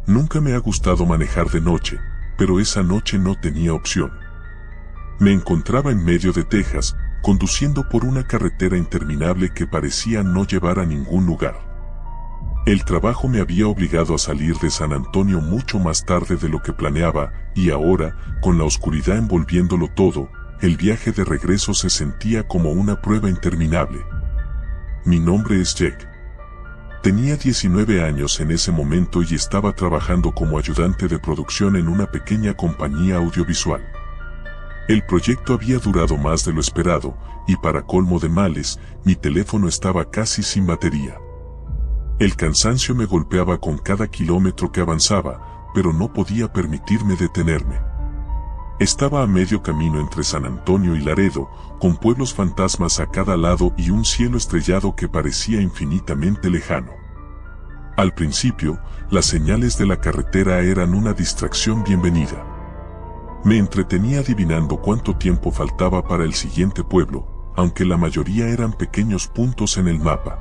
Nunca me ha gustado manejar de noche, pero esa noche no tenía opción. Me encontraba en medio de Texas, conduciendo por una carretera interminable que parecía no llevar a ningún lugar. El trabajo me había obligado a salir de San Antonio mucho más tarde de lo que planeaba, y ahora, con la oscuridad envolviéndolo todo, el viaje de regreso se sentía como una prueba interminable. Mi nombre es Jack. Tenía 19 años en ese momento y estaba trabajando como ayudante de producción en una pequeña compañía audiovisual. El proyecto había durado más de lo esperado, y para colmo de males, mi teléfono estaba casi sin batería. El cansancio me golpeaba con cada kilómetro que avanzaba, pero no podía permitirme detenerme. Estaba a medio camino entre San Antonio y Laredo, con pueblos fantasmas a cada lado y un cielo estrellado que parecía infinitamente lejano. Al principio, las señales de la carretera eran una distracción bienvenida. Me entretenía adivinando cuánto tiempo faltaba para el siguiente pueblo, aunque la mayoría eran pequeños puntos en el mapa.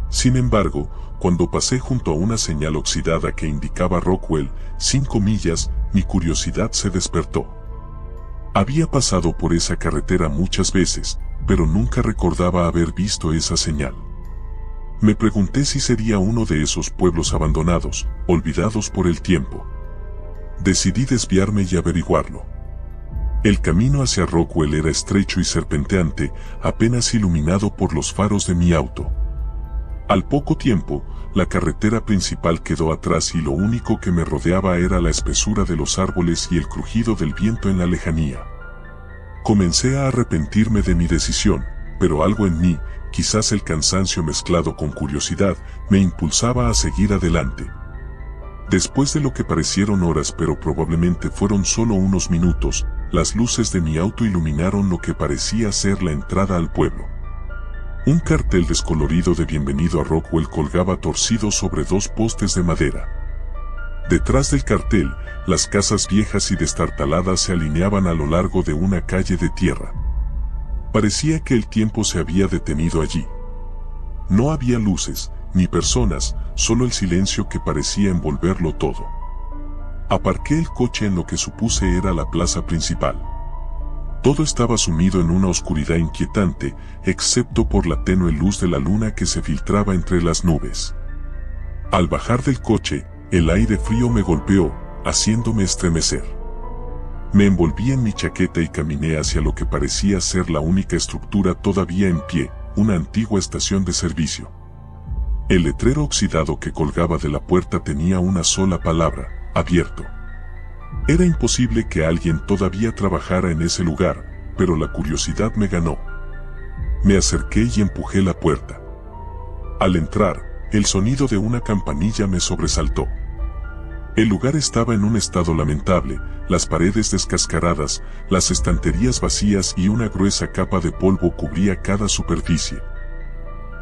Sin embargo, cuando pasé junto a una señal oxidada que indicaba Rockwell, 5 millas, mi curiosidad se despertó. Había pasado por esa carretera muchas veces, pero nunca recordaba haber visto esa señal. Me pregunté si sería uno de esos pueblos abandonados, olvidados por el tiempo. Decidí desviarme y averiguarlo. El camino hacia Rockwell era estrecho y serpenteante, apenas iluminado por los faros de mi auto. Al poco tiempo, la carretera principal quedó atrás y lo único que me rodeaba era la espesura de los árboles y el crujido del viento en la lejanía. Comencé a arrepentirme de mi decisión, pero algo en mí, quizás el cansancio mezclado con curiosidad, me impulsaba a seguir adelante. Después de lo que parecieron horas pero probablemente fueron solo unos minutos, las luces de mi auto iluminaron lo que parecía ser la entrada al pueblo. Un cartel descolorido de bienvenido a Rockwell colgaba torcido sobre 2 postes de madera. Detrás del cartel, las casas viejas y destartaladas se alineaban a lo largo de una calle de tierra. Parecía que el tiempo se había detenido allí. No había luces, ni personas, solo el silencio que parecía envolverlo todo. Aparqué el coche en lo que supuse era la plaza principal. Todo estaba sumido en una oscuridad inquietante, excepto por la tenue luz de la luna que se filtraba entre las nubes. Al bajar del coche, el aire frío me golpeó, haciéndome estremecer. Me envolví en mi chaqueta y caminé hacia lo que parecía ser la única estructura todavía en pie, una antigua estación de servicio. El letrero oxidado que colgaba de la puerta tenía una sola palabra: abierto. Era imposible que alguien todavía trabajara en ese lugar, pero la curiosidad me ganó. Me acerqué y empujé la puerta. Al entrar, el sonido de una campanilla me sobresaltó. El lugar estaba en un estado lamentable, las paredes descascaradas, las estanterías vacías y una gruesa capa de polvo cubría cada superficie.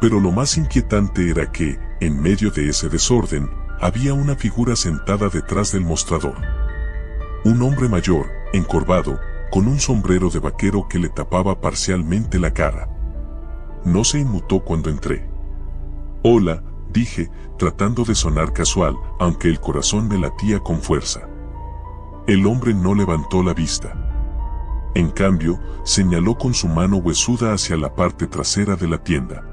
Pero lo más inquietante era que, en medio de ese desorden, había una figura sentada detrás del mostrador. Un hombre mayor, encorvado, con un sombrero de vaquero que le tapaba parcialmente la cara. No se inmutó cuando entré. «Hola», dije, tratando de sonar casual, aunque el corazón me latía con fuerza. El hombre no levantó la vista. En cambio, señaló con su mano huesuda hacia la parte trasera de la tienda.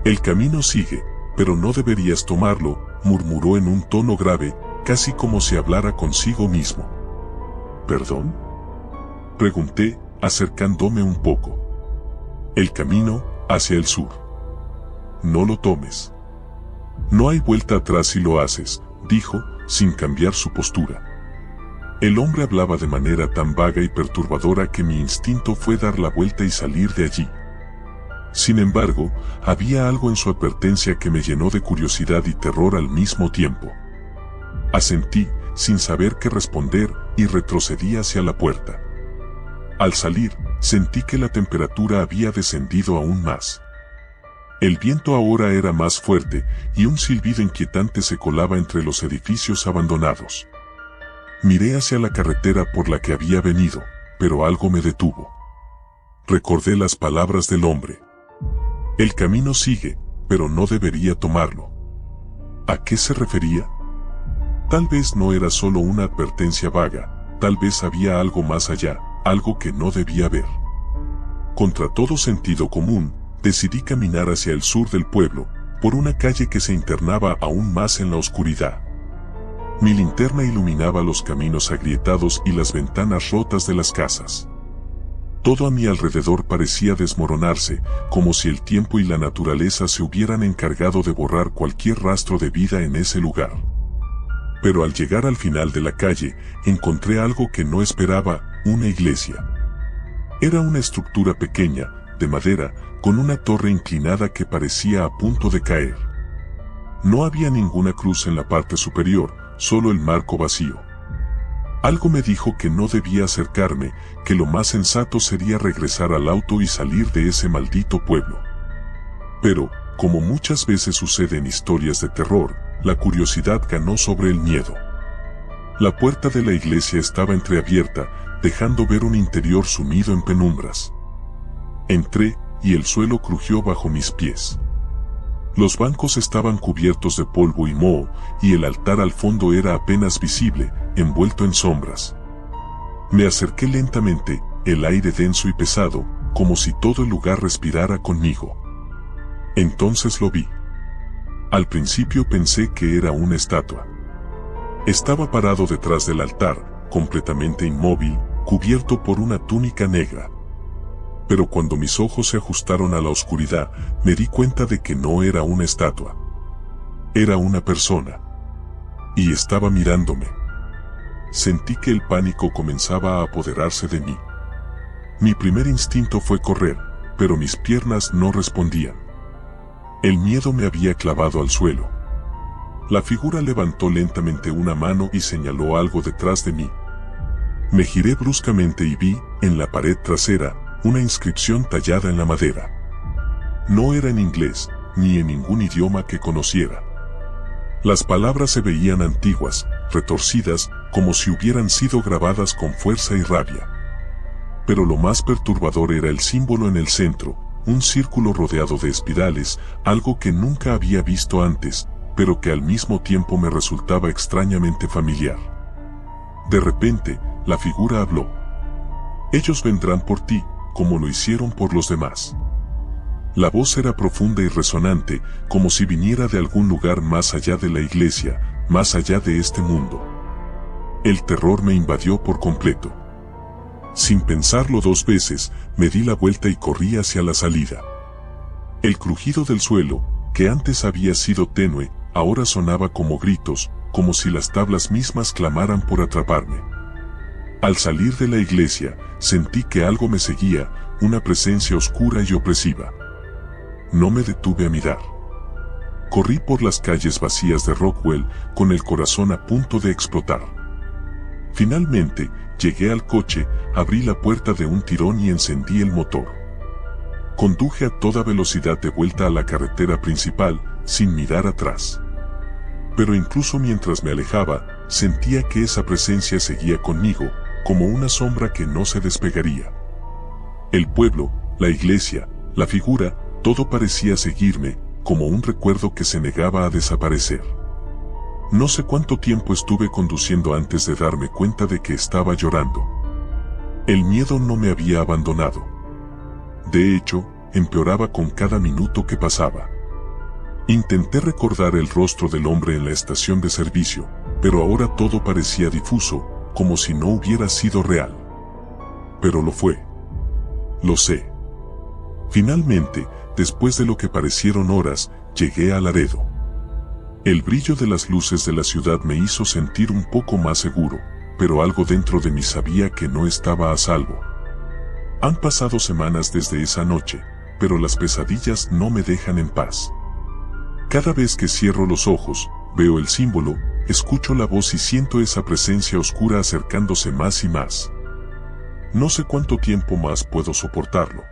«El camino sigue, pero no deberías tomarlo», murmuró en un tono grave, casi como si hablara consigo mismo. «¿Perdón?», pregunté, acercándome un poco. «El camino, hacia el sur. No lo tomes. No hay vuelta atrás si lo haces», dijo, sin cambiar su postura. El hombre hablaba de manera tan vaga y perturbadora que mi instinto fue dar la vuelta y salir de allí. Sin embargo, había algo en su advertencia que me llenó de curiosidad y terror al mismo tiempo. Asentí, sin saber qué responder, y retrocedí hacia la puerta. Al salir, sentí que la temperatura había descendido aún más. El viento ahora era más fuerte, y un silbido inquietante se colaba entre los edificios abandonados. Miré hacia la carretera por la que había venido, pero algo me detuvo. Recordé las palabras del hombre. «El camino sigue, pero no debería tomarlo». ¿A qué se refería? Tal vez no era solo una advertencia vaga, tal vez había algo más allá, algo que no debía ver. Contra todo sentido común, decidí caminar hacia el sur del pueblo, por una calle que se internaba aún más en la oscuridad. Mi linterna iluminaba los caminos agrietados y las ventanas rotas de las casas. Todo a mi alrededor parecía desmoronarse, como si el tiempo y la naturaleza se hubieran encargado de borrar cualquier rastro de vida en ese lugar. Pero al llegar al final de la calle, encontré algo que no esperaba, una iglesia. Era una estructura pequeña, de madera, con una torre inclinada que parecía a punto de caer. No había ninguna cruz en la parte superior, solo el marco vacío. Algo me dijo que no debía acercarme, que lo más sensato sería regresar al auto y salir de ese maldito pueblo. Pero, como muchas veces sucede en historias de terror, la curiosidad ganó sobre el miedo. La puerta de la iglesia estaba entreabierta, dejando ver un interior sumido en penumbras. Entré, y el suelo crujió bajo mis pies. Los bancos estaban cubiertos de polvo y moho, y el altar al fondo era apenas visible, envuelto en sombras. Me acerqué lentamente, el aire denso y pesado, como si todo el lugar respirara conmigo. Entonces lo vi. Al principio pensé que era una estatua. Estaba parado detrás del altar, completamente inmóvil, cubierto por una túnica negra. Pero cuando mis ojos se ajustaron a la oscuridad, me di cuenta de que no era una estatua. Era una persona. Y estaba mirándome. Sentí que el pánico comenzaba a apoderarse de mí. Mi primer instinto fue correr, pero mis piernas no respondían. El miedo me había clavado al suelo. La figura levantó lentamente una mano y señaló algo detrás de mí. Me giré bruscamente y vi, en la pared trasera, una inscripción tallada en la madera. No era en inglés, ni en ningún idioma que conociera. Las palabras se veían antiguas, retorcidas, como si hubieran sido grabadas con fuerza y rabia. Pero lo más perturbador era el símbolo en el centro, un círculo rodeado de espirales, algo que nunca había visto antes, pero que al mismo tiempo me resultaba extrañamente familiar. De repente, la figura habló. Ellos vendrán por ti, como lo hicieron por los demás. La voz era profunda y resonante, como si viniera de algún lugar más allá de la iglesia, más allá de este mundo. El terror me invadió por completo. Sin pensarlo dos veces, me di la vuelta y corrí hacia la salida. El crujido del suelo, que antes había sido tenue, ahora sonaba como gritos, como si las tablas mismas clamaran por atraparme. Al salir de la iglesia, sentí que algo me seguía, una presencia oscura y opresiva. No me detuve a mirar. Corrí por las calles vacías de Rockwell, con el corazón a punto de explotar. Finalmente, llegué al coche, abrí la puerta de un tirón y encendí el motor. Conduje a toda velocidad de vuelta a la carretera principal, sin mirar atrás. Pero incluso mientras me alejaba, sentía que esa presencia seguía conmigo, como una sombra que no se despegaría. El pueblo, la iglesia, la figura, todo parecía seguirme, como un recuerdo que se negaba a desaparecer. No sé cuánto tiempo estuve conduciendo antes de darme cuenta de que estaba llorando. El miedo no me había abandonado. De hecho, empeoraba con cada minuto que pasaba. Intenté recordar el rostro del hombre en la estación de servicio, pero ahora todo parecía difuso, como si no hubiera sido real. Pero lo fue. Lo sé. Finalmente, después de lo que parecieron horas, llegué a Laredo. El brillo de las luces de la ciudad me hizo sentir un poco más seguro, pero algo dentro de mí sabía que no estaba a salvo. Han pasado semanas desde esa noche, pero las pesadillas no me dejan en paz. Cada vez que cierro los ojos, veo el símbolo, escucho la voz y siento esa presencia oscura acercándose más y más. No sé cuánto tiempo más puedo soportarlo.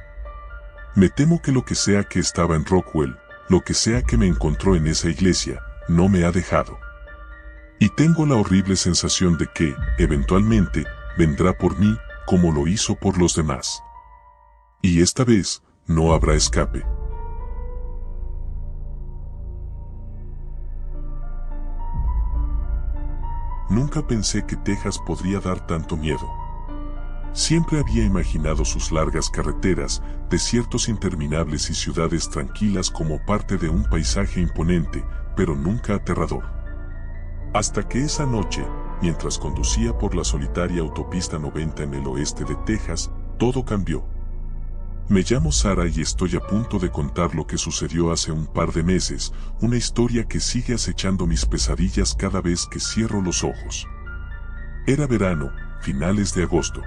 Me temo que lo que sea que estaba en Rockwell, lo que sea que me encontró en esa iglesia, no me ha dejado. Y tengo la horrible sensación de que, eventualmente, vendrá por mí, como lo hizo por los demás. Y esta vez, no habrá escape. Nunca pensé que Texas podría dar tanto miedo. Siempre había imaginado sus largas carreteras, desiertos interminables y ciudades tranquilas como parte de un paisaje imponente, pero nunca aterrador. Hasta que esa noche, mientras conducía por la solitaria autopista 90 en el oeste de Texas, todo cambió. Me llamo Sara y estoy a punto de contar lo que sucedió hace un par de meses, una historia que sigue acechando mis pesadillas cada vez que cierro los ojos. Era verano, finales de agosto.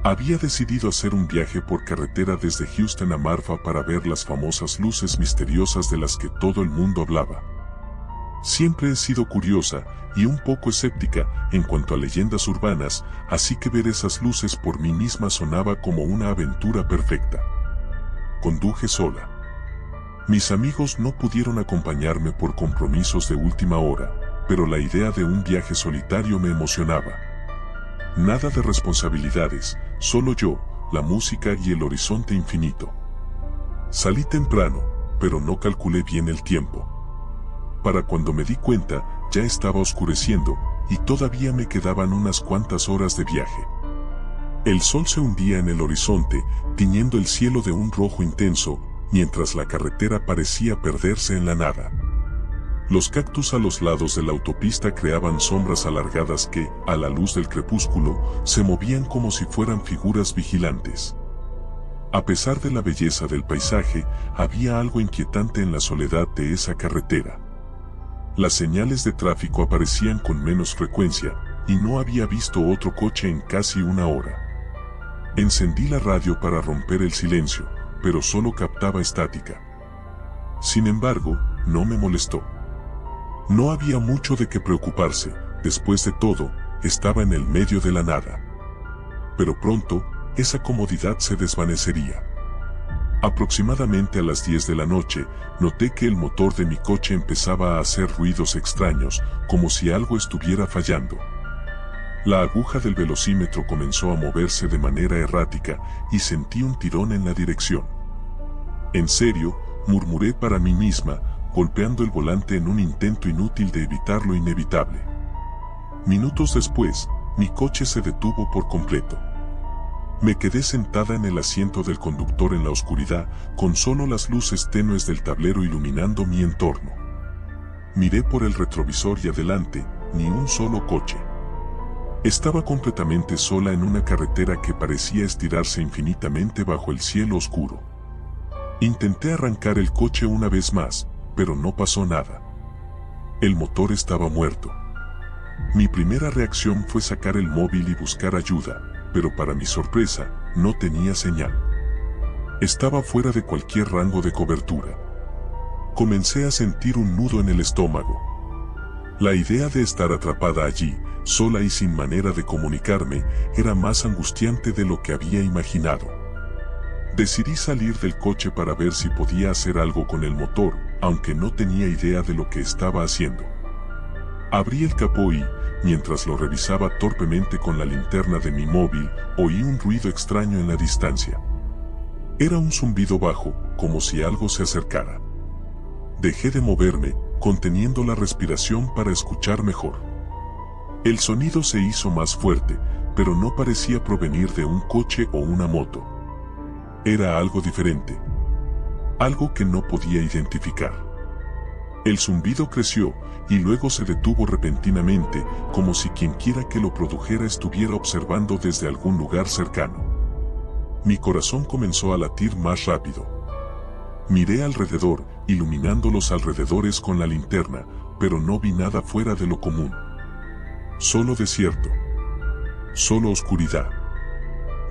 Había decidido hacer un viaje por carretera desde Houston a Marfa para ver las famosas luces misteriosas de las que todo el mundo hablaba. Siempre he sido curiosa y un poco escéptica en cuanto a leyendas urbanas, así que ver esas luces por mí misma sonaba como una aventura perfecta. Conduje sola. Mis amigos no pudieron acompañarme por compromisos de última hora, pero la idea de un viaje solitario me emocionaba. Nada de responsabilidades, solo yo, la música y el horizonte infinito. Salí temprano, pero no calculé bien el tiempo. Para cuando me di cuenta, ya estaba oscureciendo, y todavía me quedaban unas cuantas horas de viaje. El sol se hundía en el horizonte, tiñendo el cielo de un rojo intenso, mientras la carretera parecía perderse en la nada. Los cactus a los lados de la autopista creaban sombras alargadas que, a la luz del crepúsculo, se movían como si fueran figuras vigilantes. A pesar de la belleza del paisaje, había algo inquietante en la soledad de esa carretera. Las señales de tráfico aparecían con menos frecuencia, y no había visto otro coche en casi una hora. Encendí la radio para romper el silencio, pero solo captaba estática. Sin embargo, no me molestó. No había mucho de qué preocuparse, después de todo, estaba en el medio de la nada. Pero pronto, esa comodidad se desvanecería. Aproximadamente a las 10 de la noche, noté que el motor de mi coche empezaba a hacer ruidos extraños, como si algo estuviera fallando. La aguja del velocímetro comenzó a moverse de manera errática y sentí un tirón en la dirección. En serio, murmuré para mí misma, golpeando el volante en un intento inútil de evitar lo inevitable. Minutos después, mi coche se detuvo por completo. Me quedé sentada en el asiento del conductor en la oscuridad, con solo las luces tenues del tablero iluminando mi entorno. Miré por el retrovisor y adelante, ni un solo coche. Estaba completamente sola en una carretera que parecía estirarse infinitamente bajo el cielo oscuro. Intenté arrancar el coche una vez más, pero no pasó nada. El motor estaba muerto. Mi primera reacción fue sacar el móvil y buscar ayuda, pero para mi sorpresa, no tenía señal. Estaba fuera de cualquier rango de cobertura. Comencé a sentir un nudo en el estómago. La idea de estar atrapada allí, sola y sin manera de comunicarme, era más angustiante de lo que había imaginado. Decidí salir del coche para ver si podía hacer algo con el motor, aunque no tenía idea de lo que estaba haciendo. Abrí el capó y, mientras lo revisaba torpemente con la linterna de mi móvil, oí un ruido extraño en la distancia. Era un zumbido bajo, como si algo se acercara. Dejé de moverme, conteniendo la respiración para escuchar mejor. El sonido se hizo más fuerte, pero no parecía provenir de un coche o una moto. Era algo diferente. Algo que no podía identificar. El zumbido creció, y luego se detuvo repentinamente, como si quienquiera que lo produjera estuviera observando desde algún lugar cercano. Mi corazón comenzó a latir más rápido. Miré alrededor, iluminando los alrededores con la linterna, pero no vi nada fuera de lo común. Solo desierto. Solo oscuridad.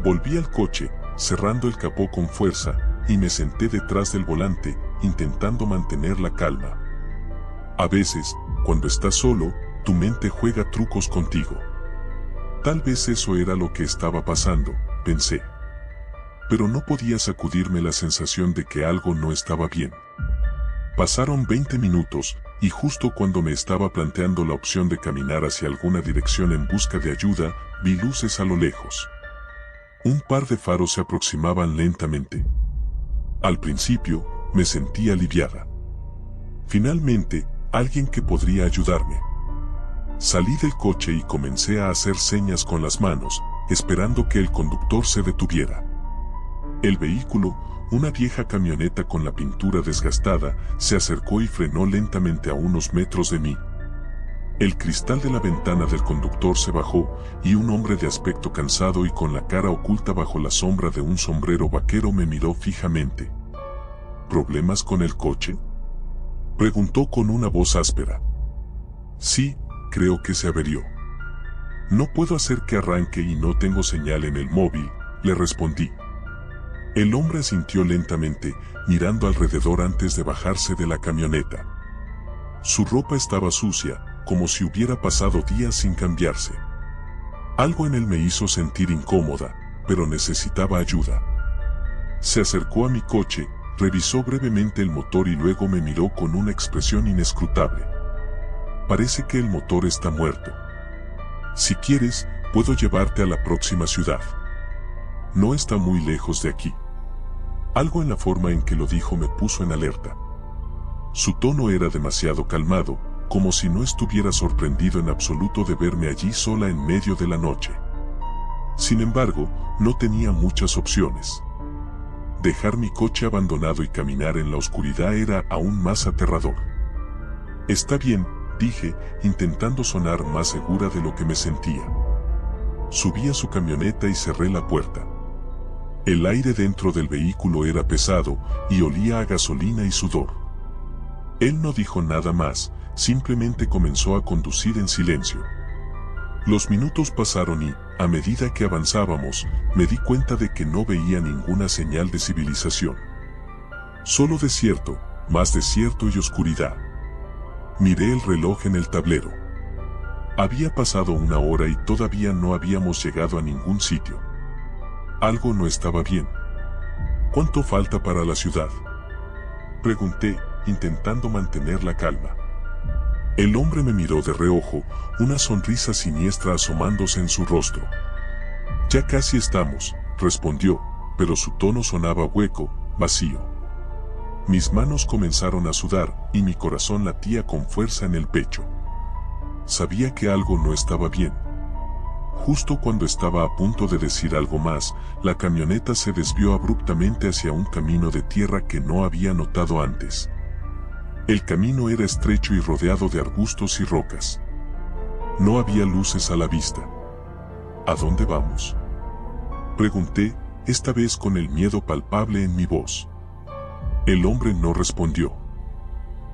Volví al coche, cerrando el capó con fuerza, y me senté detrás del volante, intentando mantener la calma. A veces, cuando estás solo, tu mente juega trucos contigo. Tal vez eso era lo que estaba pasando, pensé. Pero no podía sacudirme la sensación de que algo no estaba bien. Pasaron 20 minutos, y justo cuando me estaba planteando la opción de caminar hacia alguna dirección en busca de ayuda, vi luces a lo lejos. Un par de faros se aproximaban lentamente. Al principio, me sentí aliviada. Finalmente, alguien que podría ayudarme. Salí del coche y comencé a hacer señas con las manos, esperando que el conductor se detuviera. El vehículo, una vieja camioneta con la pintura desgastada, se acercó y frenó lentamente a unos metros de mí. El cristal de la ventana del conductor se bajó y un hombre de aspecto cansado y con la cara oculta bajo la sombra de un sombrero vaquero me miró fijamente. ¿Problemas con el coche?, preguntó con una voz áspera. Sí, creo que se averió. No puedo hacer que arranque y no tengo señal en el móvil, le respondí. El hombre asintió lentamente, mirando alrededor antes de bajarse de la camioneta. Su ropa estaba sucia, como si hubiera pasado días sin cambiarse. Algo en él me hizo sentir incómoda, pero necesitaba ayuda. Se acercó a mi coche, revisó brevemente el motor y luego me miró con una expresión inescrutable. Parece que el motor está muerto. Si quieres, puedo llevarte a la próxima ciudad. No está muy lejos de aquí. Algo en la forma en que lo dijo me puso en alerta. Su tono era demasiado calmado, como si no estuviera sorprendido en absoluto de verme allí sola en medio de la noche. Sin embargo, no tenía muchas opciones. Dejar mi coche abandonado y caminar en la oscuridad era aún más aterrador. Está bien, dije, intentando sonar más segura de lo que me sentía. Subí a su camioneta y cerré la puerta. El aire dentro del vehículo era pesado y olía a gasolina y sudor. Él no dijo nada más, simplemente comenzó a conducir en silencio. Los minutos pasaron y, a medida que avanzábamos, me di cuenta de que no veía ninguna señal de civilización. Solo desierto, más desierto y oscuridad. Miré el reloj en el tablero. Había pasado 1 hora y todavía no habíamos llegado a ningún sitio. Algo no estaba bien. ¿Cuánto falta para la ciudad?, pregunté, intentando mantener la calma. El hombre me miró de reojo, una sonrisa siniestra asomándose en su rostro. Ya casi estamos, respondió, pero su tono sonaba hueco, vacío. Mis manos comenzaron a sudar y mi corazón latía con fuerza en el pecho. Sabía que algo no estaba bien. Justo cuando estaba a punto de decir algo más, la camioneta se desvió abruptamente hacia un camino de tierra que no había notado antes. El camino era estrecho y rodeado de arbustos y rocas. No había luces a la vista. ¿A dónde vamos?, pregunté, esta vez con el miedo palpable en mi voz. El hombre no respondió.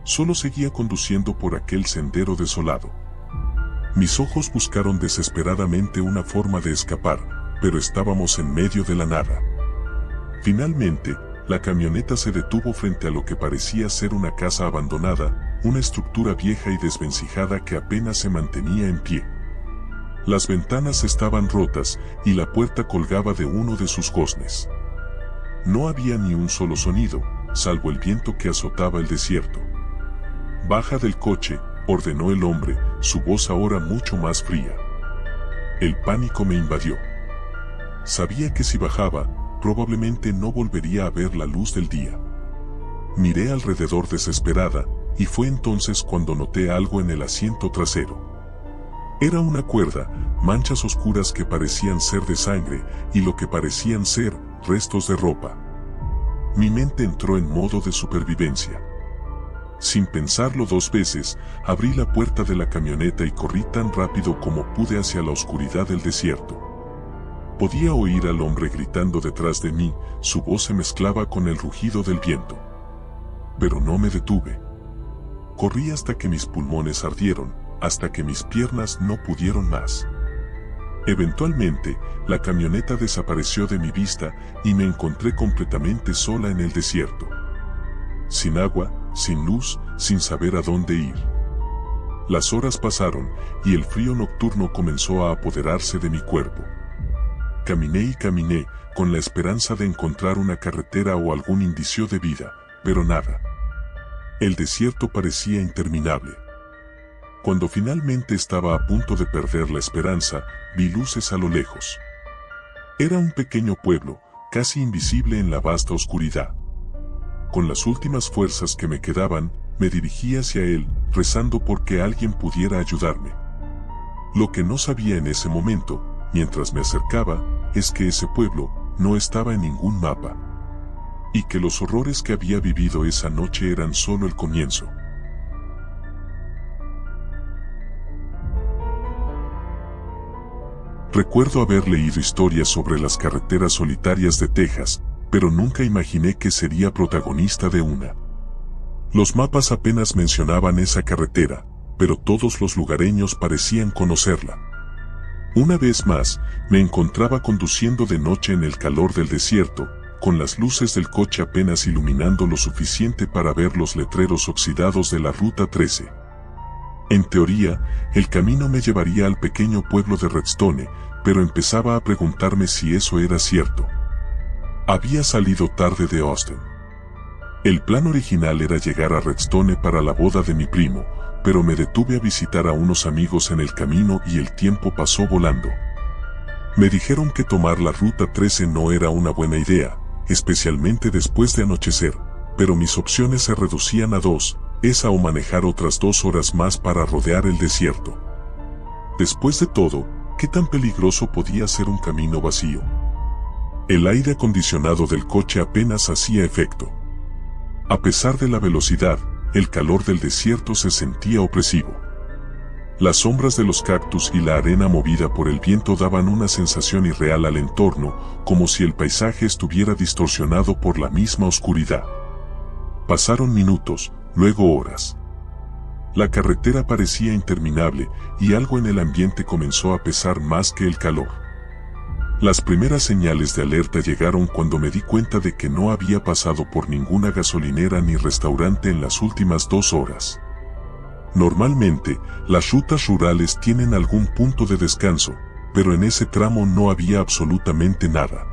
Solo seguía conduciendo por aquel sendero desolado. Mis ojos buscaron desesperadamente una forma de escapar, pero estábamos en medio de la nada. Finalmente, la camioneta se detuvo frente a lo que parecía ser una casa abandonada, una estructura vieja y desvencijada que apenas se mantenía en pie. Las ventanas estaban rotas y la puerta colgaba de uno de sus goznes. No había ni un solo sonido, salvo el viento que azotaba el desierto. «Baja del coche», ordenó el hombre, su voz ahora mucho más fría. El pánico me invadió. Sabía que si bajaba, probablemente no volvería a ver la luz del día. Miré alrededor desesperada, y fue entonces cuando noté algo en el asiento trasero. Era una cuerda, manchas oscuras que parecían ser de sangre, y lo que parecían ser restos de ropa. Mi mente entró en modo de supervivencia. Sin pensarlo 2 veces, abrí la puerta de la camioneta y corrí tan rápido como pude hacia la oscuridad del desierto. Podía oír al hombre gritando detrás de mí, su voz se mezclaba con el rugido del viento. Pero no me detuve. Corrí hasta que mis pulmones ardieron, hasta que mis piernas no pudieron más. Eventualmente, la camioneta desapareció de mi vista y me encontré completamente sola en el desierto. Sin agua, sin luz, sin saber a dónde ir. Las horas pasaron y el frío nocturno comenzó a apoderarse de mi cuerpo. Caminé y caminé, con la esperanza de encontrar una carretera o algún indicio de vida, pero nada. El desierto parecía interminable. Cuando finalmente estaba a punto de perder la esperanza, vi luces a lo lejos. Era un pequeño pueblo, casi invisible en la vasta oscuridad. Con las últimas fuerzas que me quedaban, me dirigí hacia él, rezando por que alguien pudiera ayudarme. Lo que no sabía en ese momento, mientras me acercaba, es que ese pueblo no estaba en ningún mapa. Y que los horrores que había vivido esa noche eran solo el comienzo. Recuerdo haber leído historias sobre las carreteras solitarias de Texas, pero nunca imaginé que sería protagonista de una. Los mapas apenas mencionaban esa carretera, pero todos los lugareños parecían conocerla. Una vez más, me encontraba conduciendo de noche en el calor del desierto, con las luces del coche apenas iluminando lo suficiente para ver los letreros oxidados de la Ruta 13. En teoría, el camino me llevaría al pequeño pueblo de Redstone, pero empezaba a preguntarme si eso era cierto. Había salido tarde de Austin. El plan original era llegar a Redstone para la boda de mi primo, pero me detuve a visitar a unos amigos en el camino y el tiempo pasó volando. Me dijeron que tomar la Ruta 13 no era una buena idea, especialmente después de anochecer, pero mis opciones se reducían a dos, esa o manejar otras 2 horas más para rodear el desierto. Después de todo, ¿qué tan peligroso podía ser un camino vacío? El aire acondicionado del coche apenas hacía efecto. A pesar de la velocidad, el calor del desierto se sentía opresivo. Las sombras de los cactus y la arena movida por el viento daban una sensación irreal al entorno, como si el paisaje estuviera distorsionado por la misma oscuridad. Pasaron minutos, luego horas. La carretera parecía interminable y algo en el ambiente comenzó a pesar más que el calor. Las primeras señales de alerta llegaron cuando me di cuenta de que no había pasado por ninguna gasolinera ni restaurante en las últimas 2 horas. Normalmente, las rutas rurales tienen algún punto de descanso, pero en ese tramo no había absolutamente nada.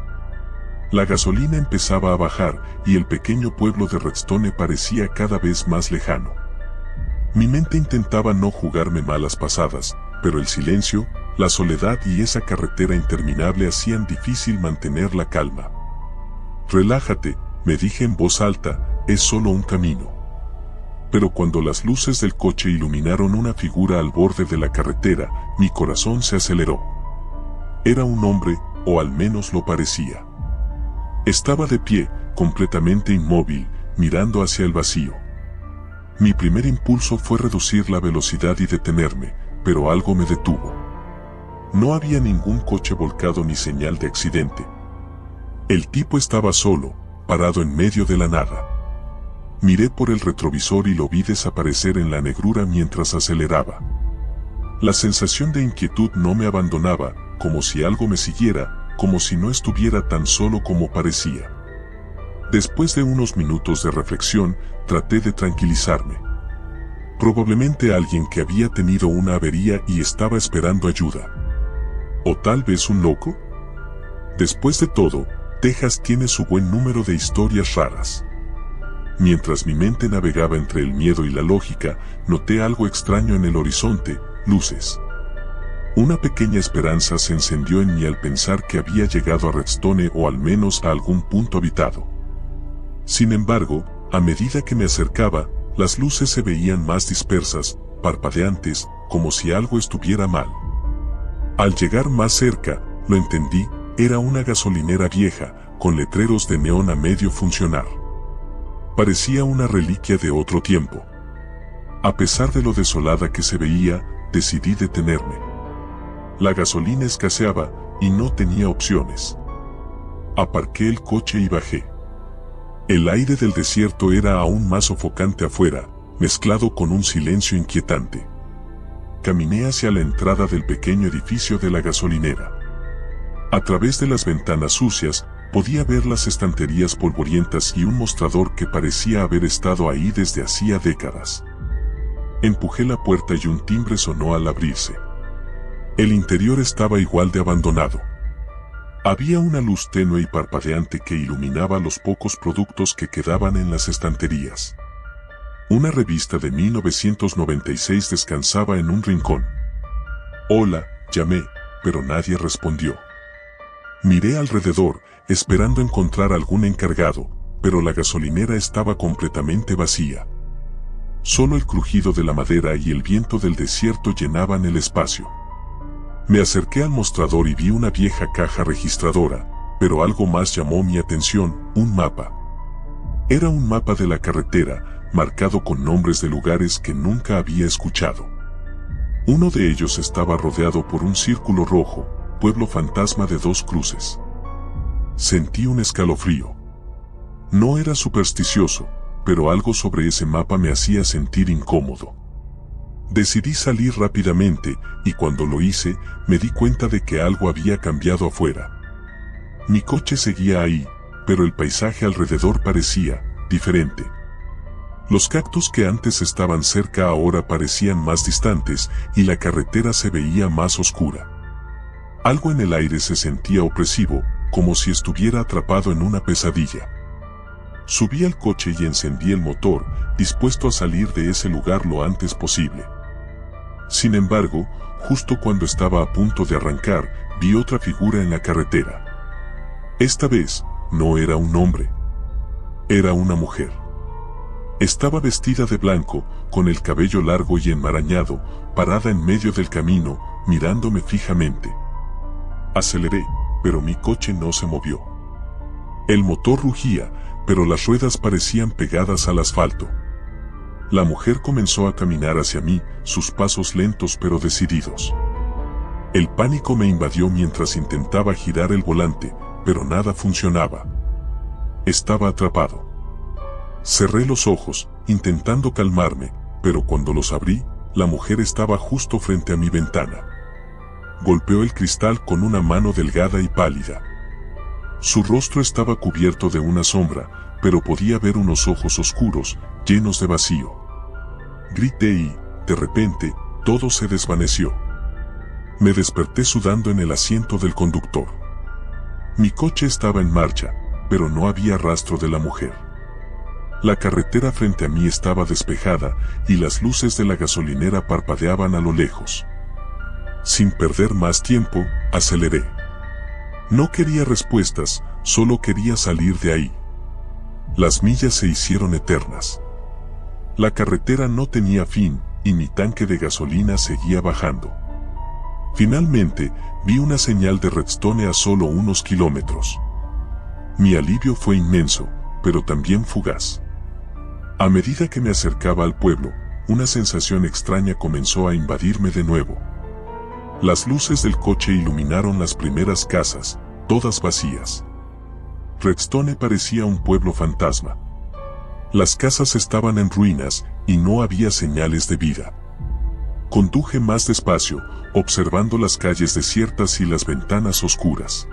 La gasolina empezaba a bajar y el pequeño pueblo de Redstone parecía cada vez más lejano. Mi mente intentaba no jugarme malas pasadas, pero el silencio, la soledad y esa carretera interminable hacían difícil mantener la calma. Relájate, me dije en voz alta, es solo un camino. Pero cuando las luces del coche iluminaron una figura al borde de la carretera, mi corazón se aceleró. Era un hombre, o al menos lo parecía. Estaba de pie, completamente inmóvil, mirando hacia el vacío. Mi primer impulso fue reducir la velocidad y detenerme, pero algo me detuvo. No había ningún coche volcado ni señal de accidente. El tipo estaba solo, parado en medio de la nada. Miré por el retrovisor y lo vi desaparecer en la negrura mientras aceleraba. La sensación de inquietud no me abandonaba, como si algo me siguiera, como si no estuviera tan solo como parecía. Después de unos minutos de reflexión, traté de tranquilizarme. Probablemente alguien que había tenido una avería y estaba esperando ayuda. ¿O tal vez un loco? Después de todo, Texas tiene su buen número de historias raras. Mientras mi mente navegaba entre el miedo y la lógica, noté algo extraño en el horizonte, luces. Una pequeña esperanza se encendió en mí al pensar que había llegado a Redstone o al menos a algún punto habitado. Sin embargo, a medida que me acercaba, las luces se veían más dispersas, parpadeantes, como si algo estuviera mal. Al llegar más cerca, lo entendí, era una gasolinera vieja, con letreros de neón a medio funcionar. Parecía una reliquia de otro tiempo. A pesar de lo desolada que se veía, decidí detenerme. La gasolina escaseaba, y no tenía opciones. Aparqué el coche y bajé. El aire del desierto era aún más sofocante afuera, mezclado con un silencio inquietante. Caminé hacia la entrada del pequeño edificio de la gasolinera. A través de las ventanas sucias, podía ver las estanterías polvorientas y un mostrador que parecía haber estado ahí desde hacía décadas. Empujé la puerta y un timbre sonó al abrirse. El interior estaba igual de abandonado. Había una luz tenue y parpadeante que iluminaba los pocos productos que quedaban en las estanterías. Una revista de 1996 descansaba en un rincón. Hola, llamé, pero nadie respondió. Miré alrededor, esperando encontrar algún encargado, pero la gasolinera estaba completamente vacía. Solo el crujido de la madera y el viento del desierto llenaban el espacio. Me acerqué al mostrador y vi una vieja caja registradora, pero algo más llamó mi atención, un mapa. Era un mapa de la carretera, marcado con nombres de lugares que nunca había escuchado. Uno de ellos estaba rodeado por un círculo rojo, pueblo fantasma de 2 cruces. Sentí un escalofrío. No era supersticioso, pero algo sobre ese mapa me hacía sentir incómodo. Decidí salir rápidamente, y cuando lo hice, me di cuenta de que algo había cambiado afuera. Mi coche seguía ahí, pero el paisaje alrededor parecía diferente. Los cactus que antes estaban cerca ahora parecían más distantes, y la carretera se veía más oscura. Algo en el aire se sentía opresivo, como si estuviera atrapado en una pesadilla. Subí al coche y encendí el motor, dispuesto a salir de ese lugar lo antes posible. Sin embargo, justo cuando estaba a punto de arrancar, vi otra figura en la carretera. Esta vez, no era un hombre. Era una mujer. Estaba vestida de blanco, con el cabello largo y enmarañado, parada en medio del camino, mirándome fijamente. Aceleré, pero mi coche no se movió. El motor rugía, pero las ruedas parecían pegadas al asfalto. La mujer comenzó a caminar hacia mí, sus pasos lentos pero decididos. El pánico me invadió mientras intentaba girar el volante, pero nada funcionaba. Estaba atrapado. Cerré los ojos, intentando calmarme, pero cuando los abrí, la mujer estaba justo frente a mi ventana. Golpeó el cristal con una mano delgada y pálida. Su rostro estaba cubierto de una sombra, pero podía ver unos ojos oscuros, llenos de vacío. Grité y, de repente, todo se desvaneció. Me desperté sudando en el asiento del conductor. Mi coche estaba en marcha, pero no había rastro de la mujer. La carretera frente a mí estaba despejada, y las luces de la gasolinera parpadeaban a lo lejos. Sin perder más tiempo, aceleré. No quería respuestas, solo quería salir de ahí. Las millas se hicieron eternas. La carretera no tenía fin, y mi tanque de gasolina seguía bajando. Finalmente, vi una señal de Redstone a solo unos kilómetros. Mi alivio fue inmenso, pero también fugaz. A medida que me acercaba al pueblo, una sensación extraña comenzó a invadirme de nuevo. Las luces del coche iluminaron las primeras casas, todas vacías. Redstone parecía un pueblo fantasma. Las casas estaban en ruinas, y no había señales de vida. Conduje más despacio, observando las calles desiertas y las ventanas oscuras.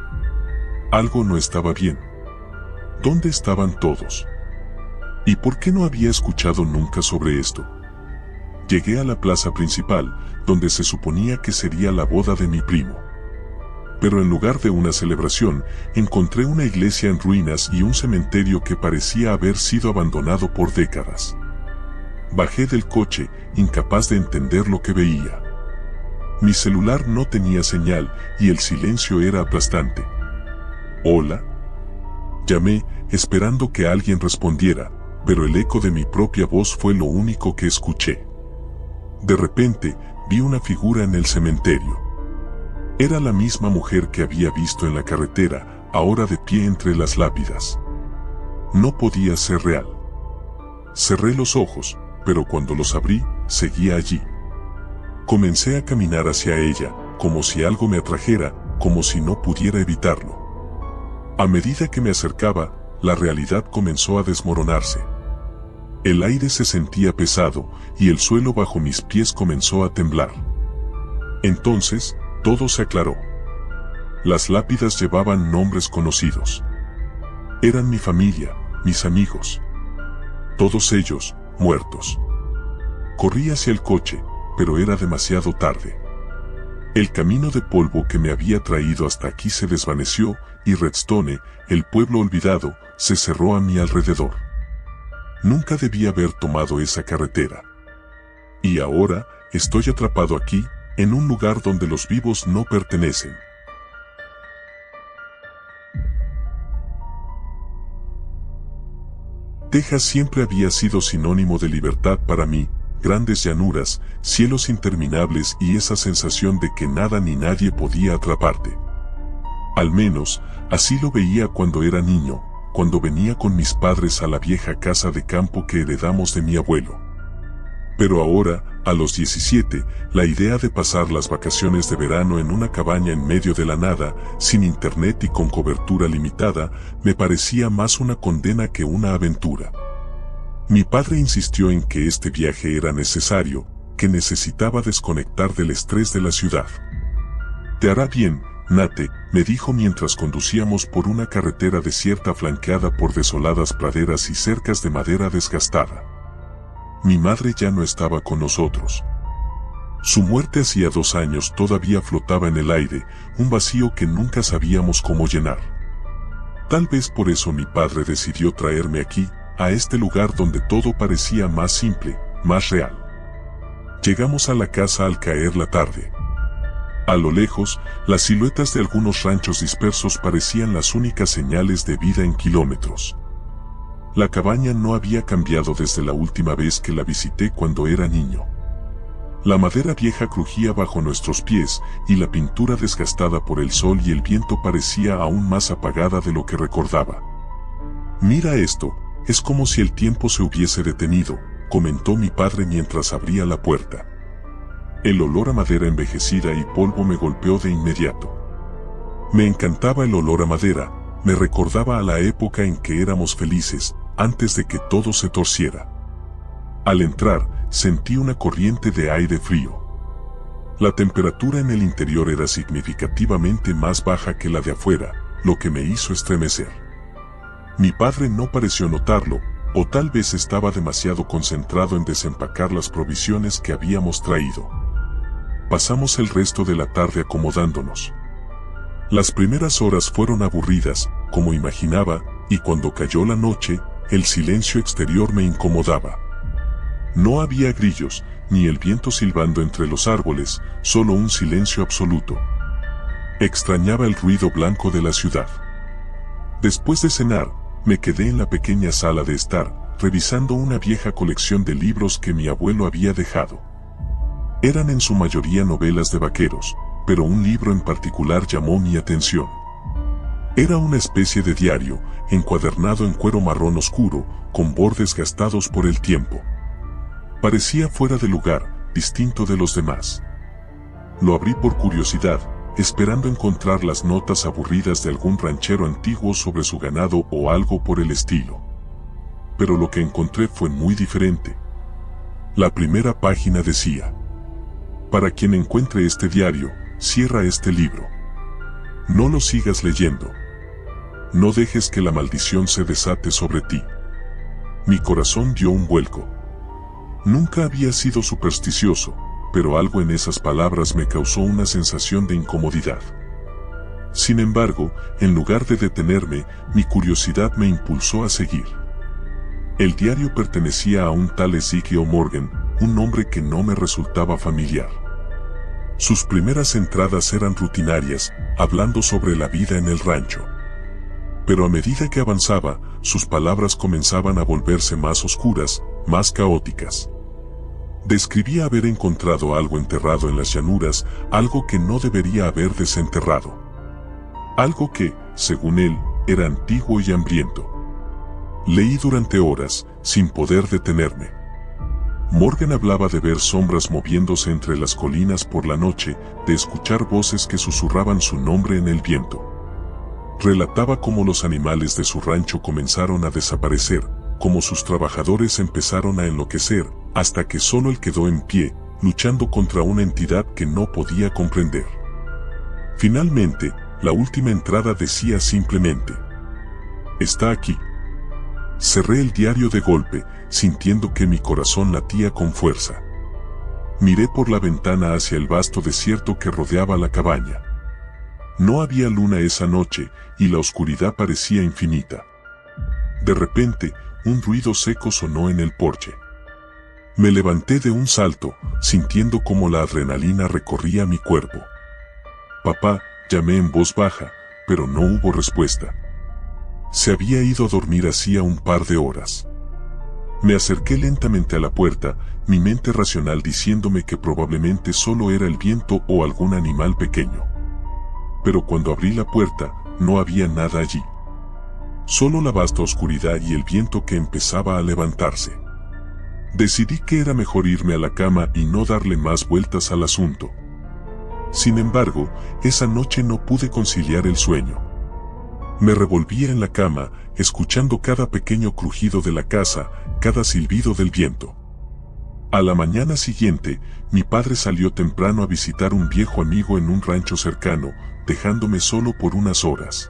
Algo no estaba bien. ¿Dónde estaban todos? ¿Y por qué no había escuchado nunca sobre esto? Llegué a la plaza principal, donde se suponía que sería la boda de mi primo. Pero en lugar de una celebración, encontré una iglesia en ruinas y un cementerio que parecía haber sido abandonado por décadas. Bajé del coche, incapaz de entender lo que veía. Mi celular no tenía señal, y el silencio era aplastante. ¿Hola? Llamé, esperando que alguien respondiera, pero el eco de mi propia voz fue lo único que escuché. De repente, vi una figura en el cementerio. Era la misma mujer que había visto en la carretera, ahora de pie entre las lápidas. No podía ser real. Cerré los ojos, pero cuando los abrí, seguía allí. Comencé a caminar hacia ella, como si algo me atrajera, como si no pudiera evitarlo. A medida que me acercaba, la realidad comenzó a desmoronarse. El aire se sentía pesado, y el suelo bajo mis pies comenzó a temblar. Entonces, todo se aclaró. Las lápidas llevaban nombres conocidos. Eran mi familia, mis amigos. Todos ellos, muertos. Corrí hacia el coche, pero era demasiado tarde. El camino de polvo que me había traído hasta aquí se desvaneció, y Redstone, el pueblo olvidado, se cerró a mi alrededor. Nunca debí haber tomado esa carretera. Y ahora, estoy atrapado aquí, en un lugar donde los vivos no pertenecen. Texas siempre había sido sinónimo de libertad para mí, grandes llanuras, cielos interminables y esa sensación de que nada ni nadie podía atraparte. Al menos, así lo veía cuando era niño, cuando venía con mis padres a la vieja casa de campo que heredamos de mi abuelo. Pero ahora, a los 17, la idea de pasar las vacaciones de verano en una cabaña en medio de la nada, sin internet y con cobertura limitada, me parecía más una condena que una aventura. Mi padre insistió en que este viaje era necesario, que necesitaba desconectar del estrés de la ciudad. «Te hará bien, Nate», me dijo mientras conducíamos por una carretera desierta flanqueada por desoladas praderas y cercas de madera desgastada. Mi madre ya no estaba con nosotros. Su muerte hacía 2 años todavía flotaba en el aire, un vacío que nunca sabíamos cómo llenar. Tal vez por eso mi padre decidió traerme aquí, a este lugar donde todo parecía más simple, más real. Llegamos a la casa al caer la tarde. A lo lejos, las siluetas de algunos ranchos dispersos parecían las únicas señales de vida en kilómetros. La cabaña no había cambiado desde la última vez que la visité cuando era niño. La madera vieja crujía bajo nuestros pies y la pintura desgastada por el sol y el viento parecía aún más apagada de lo que recordaba. «Mira esto, es como si el tiempo se hubiese detenido», comentó mi padre mientras abría la puerta. El olor a madera envejecida y polvo me golpeó de inmediato. Me encantaba el olor a madera, me recordaba a la época en que éramos felices, antes de que todo se torciera. Al entrar, sentí una corriente de aire frío. La temperatura en el interior era significativamente más baja que la de afuera, lo que me hizo estremecer. Mi padre no pareció notarlo, o tal vez estaba demasiado concentrado en desempacar las provisiones que habíamos traído. Pasamos el resto de la tarde acomodándonos. Las primeras horas fueron aburridas, como imaginaba, y cuando cayó la noche, el silencio exterior me incomodaba. No había grillos, ni el viento silbando entre los árboles, solo un silencio absoluto. Extrañaba el ruido blanco de la ciudad. Después de cenar, me quedé en la pequeña sala de estar, revisando una vieja colección de libros que mi abuelo había dejado. Eran en su mayoría novelas de vaqueros, pero un libro en particular llamó mi atención. Era una especie de diario, encuadernado en cuero marrón oscuro, con bordes gastados por el tiempo. Parecía fuera de lugar, distinto de los demás. Lo abrí por curiosidad, esperando encontrar las notas aburridas de algún ranchero antiguo sobre su ganado o algo por el estilo. Pero lo que encontré fue muy diferente. La primera página decía: «Para quien encuentre este diario, cierra este libro. No lo sigas leyendo. No dejes que la maldición se desate sobre ti». Mi corazón dio un vuelco. Nunca había sido supersticioso, pero algo en esas palabras me causó una sensación de incomodidad. Sin embargo, en lugar de detenerme, mi curiosidad me impulsó a seguir. El diario pertenecía a un tal Ezekiel Morgan, un nombre que no me resultaba familiar. Sus primeras entradas eran rutinarias, hablando sobre la vida en el rancho. Pero a medida que avanzaba, sus palabras comenzaban a volverse más oscuras, más caóticas. Describía haber encontrado algo enterrado en las llanuras, algo que no debería haber desenterrado. Algo que, según él, era antiguo y hambriento. Leí durante horas, sin poder detenerme. Morgan hablaba de ver sombras moviéndose entre las colinas por la noche, de escuchar voces que susurraban su nombre en el viento. Relataba cómo los animales de su rancho comenzaron a desaparecer, cómo sus trabajadores empezaron a enloquecer, hasta que solo él quedó en pie, luchando contra una entidad que no podía comprender. Finalmente, la última entrada decía simplemente: «Está aquí». Cerré el diario de golpe, sintiendo que mi corazón latía con fuerza. Miré por la ventana hacia el vasto desierto que rodeaba la cabaña. No había luna esa noche, y la oscuridad parecía infinita. De repente, un ruido seco sonó en el porche. Me levanté de un salto, sintiendo como la adrenalina recorría mi cuerpo. «Papá», llamé en voz baja, pero no hubo respuesta. Se había ido a dormir hacía un par de horas. Me acerqué lentamente a la puerta, mi mente racional diciéndome que probablemente solo era el viento o algún animal pequeño. Pero cuando abrí la puerta, no había nada allí. Solo la vasta oscuridad y el viento que empezaba a levantarse. Decidí que era mejor irme a la cama y no darle más vueltas al asunto. Sin embargo, esa noche no pude conciliar el sueño. Me revolvía en la cama, escuchando cada pequeño crujido de la casa, cada silbido del viento. A la mañana siguiente, mi padre salió temprano a visitar un viejo amigo en un rancho cercano, dejándome solo por unas horas.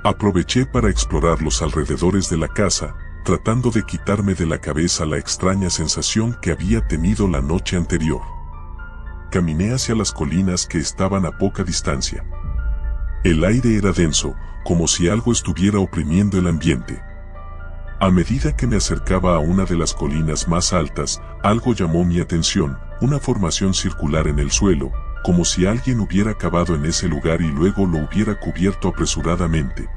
Aproveché para explorar los alrededores de la casa, tratando de quitarme de la cabeza la extraña sensación que había tenido la noche anterior. Caminé hacia las colinas que estaban a poca distancia. El aire era denso, como si algo estuviera oprimiendo el ambiente. A medida que me acercaba a una de las colinas más altas, algo llamó mi atención, una formación circular en el suelo, como si alguien hubiera cavado en ese lugar y luego lo hubiera cubierto apresuradamente.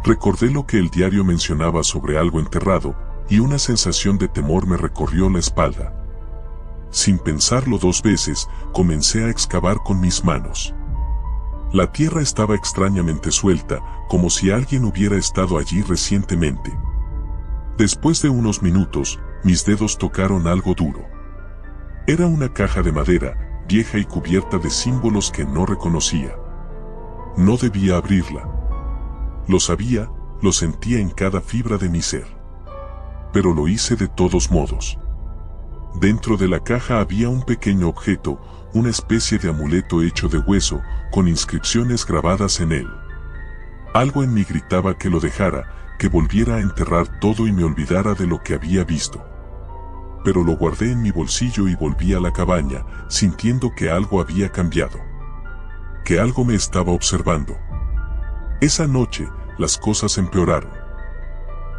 Recordé lo que el diario mencionaba sobre algo enterrado, y una sensación de temor me recorrió la espalda. Sin pensarlo dos veces, comencé a excavar con mis manos. La tierra estaba extrañamente suelta, como si alguien hubiera estado allí recientemente. Después de unos minutos, mis dedos tocaron algo duro. Era una caja de madera, vieja y cubierta de símbolos que no reconocía. No debía abrirla. Lo sabía, lo sentía en cada fibra de mi ser. Pero lo hice de todos modos. Dentro de la caja había un pequeño objeto, una especie de amuleto hecho de hueso, con inscripciones grabadas en él. Algo en mí gritaba que lo dejara, que volviera a enterrar todo y me olvidara de lo que había visto. Pero lo guardé en mi bolsillo y volví a la cabaña, sintiendo que algo había cambiado. Que algo me estaba observando. Esa noche, las cosas empeoraron.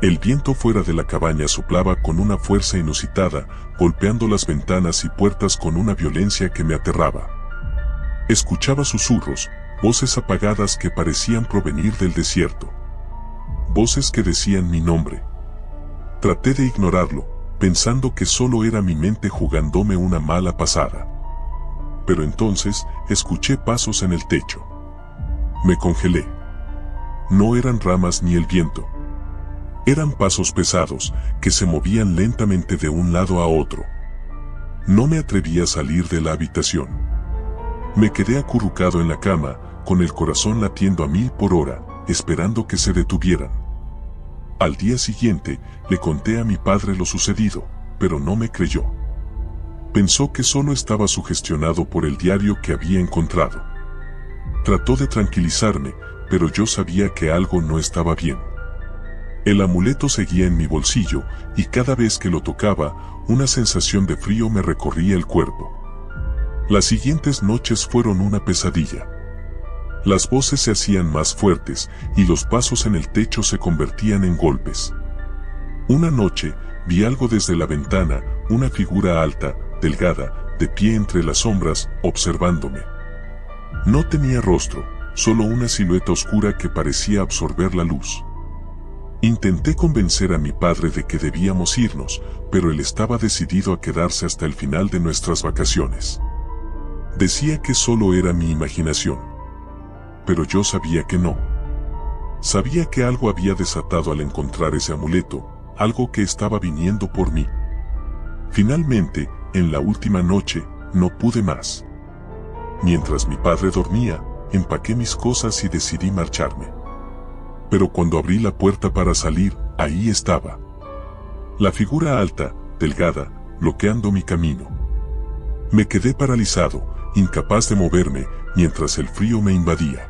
El viento fuera de la cabaña soplaba con una fuerza inusitada, golpeando las ventanas y puertas con una violencia que me aterraba. Escuchaba susurros, voces apagadas que parecían provenir del desierto. Voces que decían mi nombre. Traté de ignorarlo, pensando que solo era mi mente jugándome una mala pasada. Pero entonces, escuché pasos en el techo. Me congelé. No eran ramas ni el viento. Eran pasos pesados, que se movían lentamente de un lado a otro. No me atreví a salir de la habitación. Me quedé acurrucado en la cama, con el corazón latiendo a 1000 por hora, esperando que se detuvieran. Al día siguiente, le conté a mi padre lo sucedido, pero no me creyó. Pensó que solo estaba sugestionado por el diario que había encontrado. Trató de tranquilizarme, pero yo sabía que algo no estaba bien. El amuleto seguía en mi bolsillo, y cada vez que lo tocaba, una sensación de frío me recorría el cuerpo. Las siguientes noches fueron una pesadilla. Las voces se hacían más fuertes, y los pasos en el techo se convertían en golpes. Una noche, vi algo desde la ventana, una figura alta, delgada, de pie entre las sombras, observándome. No tenía rostro, solo una silueta oscura que parecía absorber la luz. Intenté convencer a mi padre de que debíamos irnos, pero él estaba decidido a quedarse hasta el final de nuestras vacaciones. Decía que solo era mi imaginación. Pero yo sabía que no. Sabía que algo había desatado al encontrar ese amuleto, algo que estaba viniendo por mí. Finalmente, en la última noche, no pude más. Mientras mi padre dormía, empaqué mis cosas y decidí marcharme. Pero cuando abrí la puerta para salir, ahí estaba. La figura alta, delgada, bloqueando mi camino. Me quedé paralizado, incapaz de moverme, mientras el frío me invadía.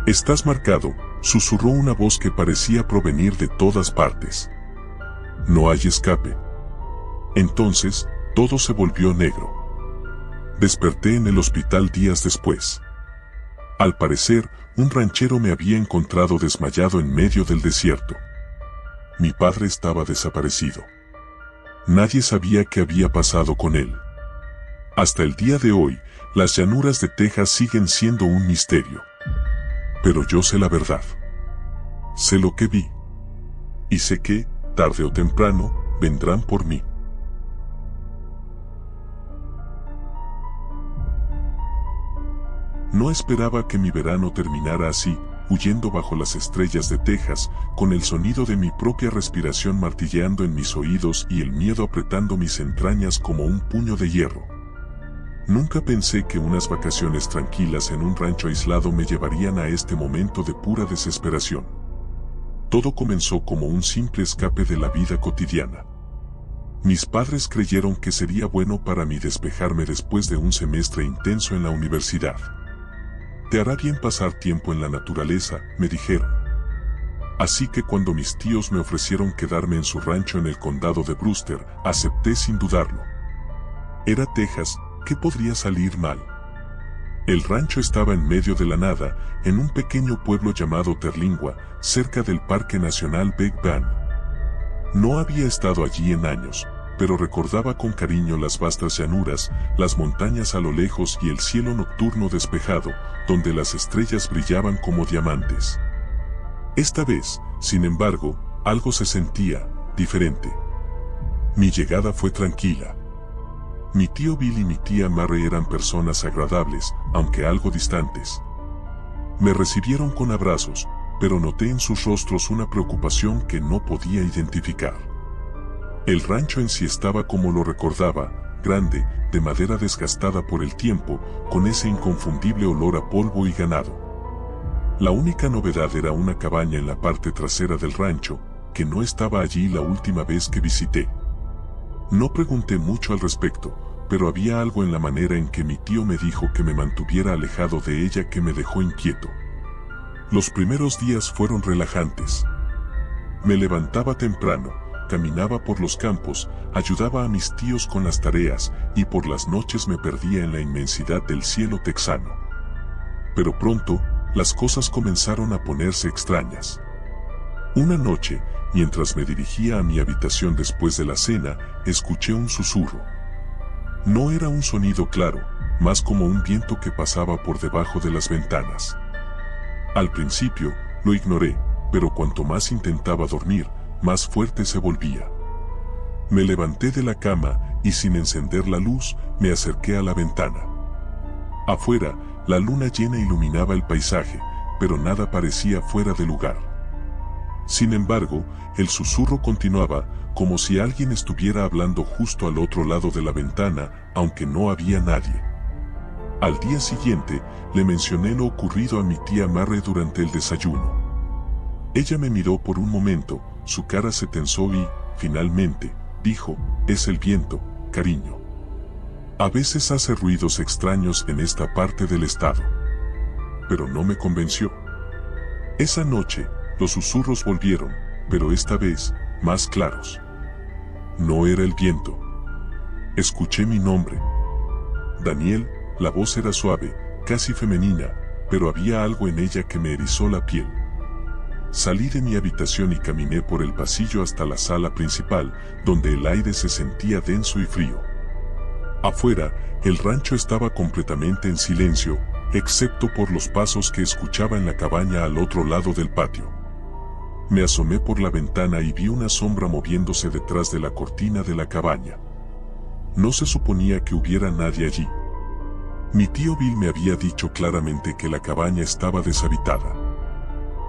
«Estás marcado», susurró una voz que parecía provenir de todas partes. «No hay escape». Entonces, todo se volvió negro. Desperté en el hospital días después. Al parecer, un ranchero me había encontrado desmayado en medio del desierto. Mi padre estaba desaparecido. Nadie sabía qué había pasado con él. Hasta el día de hoy, las llanuras de Texas siguen siendo un misterio. Pero yo sé la verdad. Sé lo que vi. Y sé que, Tarde o temprano, vendrán por mí. No esperaba que mi verano terminara así, huyendo bajo las estrellas de Texas, con el sonido de mi propia respiración martilleando en mis oídos y el miedo apretando mis entrañas como un puño de hierro. Nunca pensé que unas vacaciones tranquilas en un rancho aislado me llevarían a este momento de pura desesperación. Todo comenzó como un simple escape de la vida cotidiana. Mis padres creyeron que sería bueno para mí despejarme después de un semestre intenso en la universidad. Te hará bien pasar tiempo en la naturaleza, me dijeron. Así que cuando mis tíos me ofrecieron quedarme en su rancho en el condado de Brewster, acepté sin dudarlo. Era Texas, ¿qué podría salir mal? El rancho estaba en medio de la nada, en un pequeño pueblo llamado Terlingua, cerca del Parque Nacional Big Bend. No había estado allí en años, pero recordaba con cariño las vastas llanuras, las montañas a lo lejos y el cielo nocturno despejado, donde las estrellas brillaban como diamantes. Esta vez, sin embargo, algo se sentía diferente. Mi llegada fue tranquila. Mi tío Bill y mi tía Mary eran personas agradables, aunque algo distantes. Me recibieron con abrazos, pero noté en sus rostros una preocupación que no podía identificar. El rancho en sí estaba como lo recordaba, grande, de madera desgastada por el tiempo, con ese inconfundible olor a polvo y ganado. La única novedad era una cabaña en la parte trasera del rancho, que no estaba allí la última vez que visité. No pregunté mucho al respecto, pero había algo en la manera en que mi tío me dijo que me mantuviera alejado de ella que me dejó inquieto. Los primeros días fueron relajantes. Me levantaba temprano, caminaba por los campos, ayudaba a mis tíos con las tareas y por las noches me perdía en la inmensidad del cielo texano. Pero pronto, las cosas comenzaron a ponerse extrañas. Una noche, mientras me dirigía a mi habitación después de la cena, escuché un susurro. No era un sonido claro, más como un viento que pasaba por debajo de las ventanas. Al principio, lo ignoré, pero cuanto más intentaba dormir, más fuerte se volvía. Me levanté de la cama y sin encender la luz, me acerqué a la ventana. Afuera, la luna llena iluminaba el paisaje, pero nada parecía fuera de lugar. Sin embargo, el susurro continuaba, como si alguien estuviera hablando justo al otro lado de la ventana, aunque no había nadie. Al día siguiente, le mencioné lo ocurrido a mi tía Mary durante el desayuno. Ella me miró por un momento, su cara se tensó y, finalmente, dijo, «Es el viento, cariño. A veces hace ruidos extraños en esta parte del estado». Pero no me convenció. Esa noche, los susurros volvieron, pero esta vez, más claros. No era el viento. Escuché mi nombre. Daniel, la voz era suave, casi femenina, pero había algo en ella que me erizó la piel. Salí de mi habitación y caminé por el pasillo hasta la sala principal, donde el aire se sentía denso y frío. Afuera, el rancho estaba completamente en silencio, excepto por los pasos que escuchaba en la cabaña al otro lado del patio. Me asomé por la ventana y vi una sombra moviéndose detrás de la cortina de la cabaña. No se suponía que hubiera nadie allí. Mi tío Bill me había dicho claramente que la cabaña estaba deshabitada.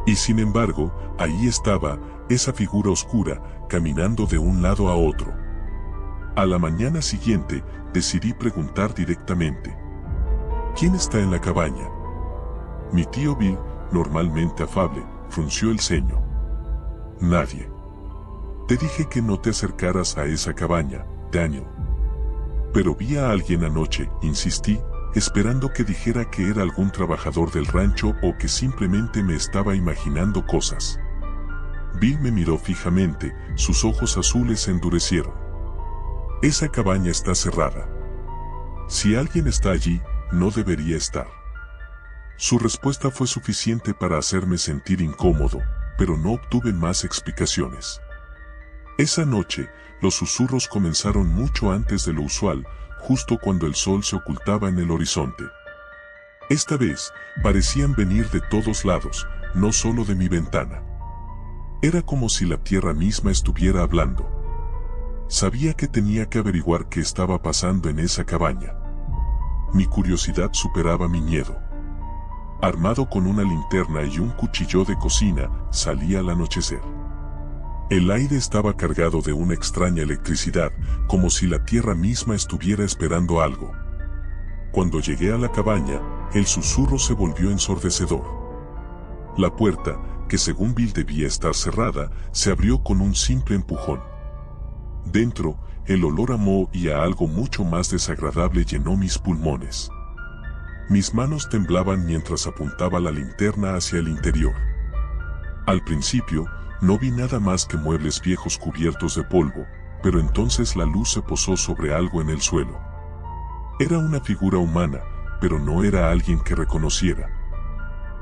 Y sin embargo, ahí estaba, esa figura oscura, caminando de un lado a otro. A la mañana siguiente, decidí preguntar directamente. ¿Quién está en la cabaña? Mi tío Bill, normalmente afable, frunció el ceño. Nadie. Te dije que no te acercaras a esa cabaña, Daniel. Pero vi a alguien anoche, insistí, esperando que dijera que era algún trabajador del rancho o que simplemente me estaba imaginando cosas. Bill me miró fijamente, sus ojos azules se endurecieron. Esa cabaña está cerrada. Si alguien está allí, no debería estar. Su respuesta fue suficiente para hacerme sentir incómodo, pero no obtuve más explicaciones. Esa noche, los susurros comenzaron mucho antes de lo usual, justo cuando el sol se ocultaba en el horizonte. Esta vez, parecían venir de todos lados, no solo de mi ventana. Era como si la tierra misma estuviera hablando. Sabía que tenía que averiguar qué estaba pasando en esa cabaña. Mi curiosidad superaba mi miedo. Armado con una linterna y un cuchillo de cocina, salí al anochecer. El aire estaba cargado de una extraña electricidad, como si la tierra misma estuviera esperando algo. Cuando llegué a la cabaña, el susurro se volvió ensordecedor. La puerta, que según Bill debía estar cerrada, se abrió con un simple empujón. Dentro, el olor a moho y a algo mucho más desagradable llenó mis pulmones. Mis manos temblaban mientras apuntaba la linterna hacia el interior. Al principio, no vi nada más que muebles viejos cubiertos de polvo, pero entonces la luz se posó sobre algo en el suelo. Era una figura humana, pero no era alguien que reconociera.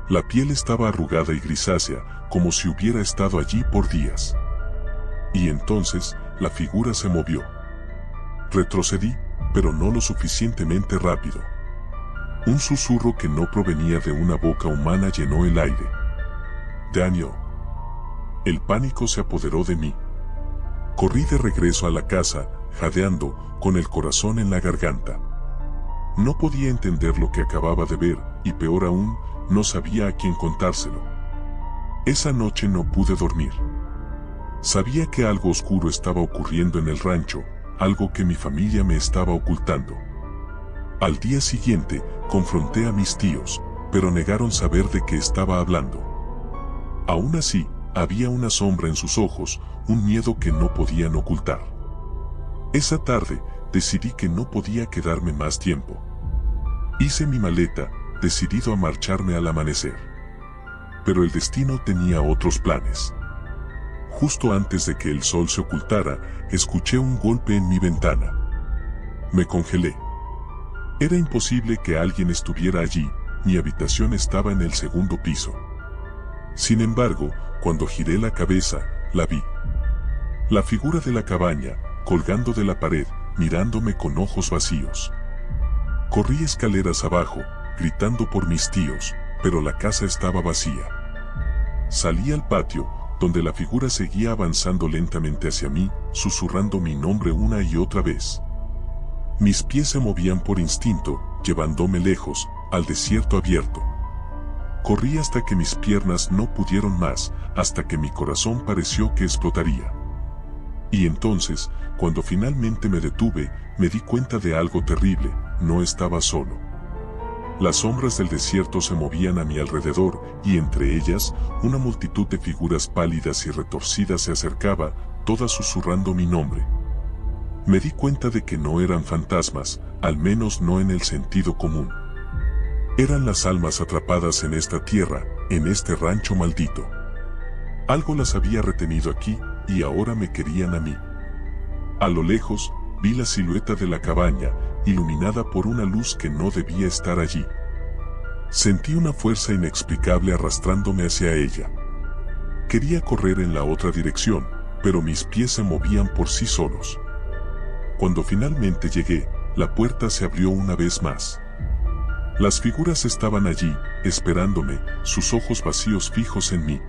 La piel estaba arrugada y grisácea, como si hubiera estado allí por días. Y entonces, la figura se movió. Retrocedí, pero no lo suficientemente rápido. Un susurro que no provenía de una boca humana llenó el aire. Daniel. El pánico se apoderó de mí. Corrí de regreso a la casa, jadeando, con el corazón en la garganta. No podía entender lo que acababa de ver, y peor aún, no sabía a quién contárselo. Esa noche no pude dormir. Sabía que algo oscuro estaba ocurriendo en el rancho, algo que mi familia me estaba ocultando. Al día siguiente, confronté a mis tíos, pero negaron saber de qué estaba hablando. Aún así, había una sombra en sus ojos, un miedo que no podían ocultar. Esa tarde, decidí que no podía quedarme más tiempo. Hice mi maleta, decidido a marcharme al amanecer. Pero el destino tenía otros planes. Justo antes de que el sol se ocultara, escuché un golpe en mi ventana. Me congelé. Era imposible que alguien estuviera allí, mi habitación estaba en el segundo piso. Sin embargo, cuando giré la cabeza, la vi. La figura de la cabaña, colgando de la pared, mirándome con ojos vacíos. Corrí escaleras abajo, gritando por mis tíos, pero la casa estaba vacía. Salí al patio, donde la figura seguía avanzando lentamente hacia mí, susurrando mi nombre una y otra vez. Mis pies se movían por instinto, llevándome lejos, al desierto abierto. Corrí hasta que mis piernas no pudieron más, hasta que mi corazón pareció que explotaría. Y entonces, cuando finalmente me detuve, me di cuenta de algo terrible, no estaba solo. Las sombras del desierto se movían a mi alrededor, y entre ellas, una multitud de figuras pálidas y retorcidas se acercaba, todas susurrando mi nombre. Me di cuenta de que no eran fantasmas, al menos no en el sentido común. Eran las almas atrapadas en esta tierra, en este rancho maldito. Algo las había retenido aquí, y ahora me querían a mí. A lo lejos, vi la silueta de la cabaña, iluminada por una luz que no debía estar allí. Sentí una fuerza inexplicable arrastrándome hacia ella. Quería correr en la otra dirección, pero mis pies se movían por sí solos. Cuando finalmente llegué, la puerta se abrió una vez más. Las figuras estaban allí, esperándome, sus ojos vacíos fijos en mí.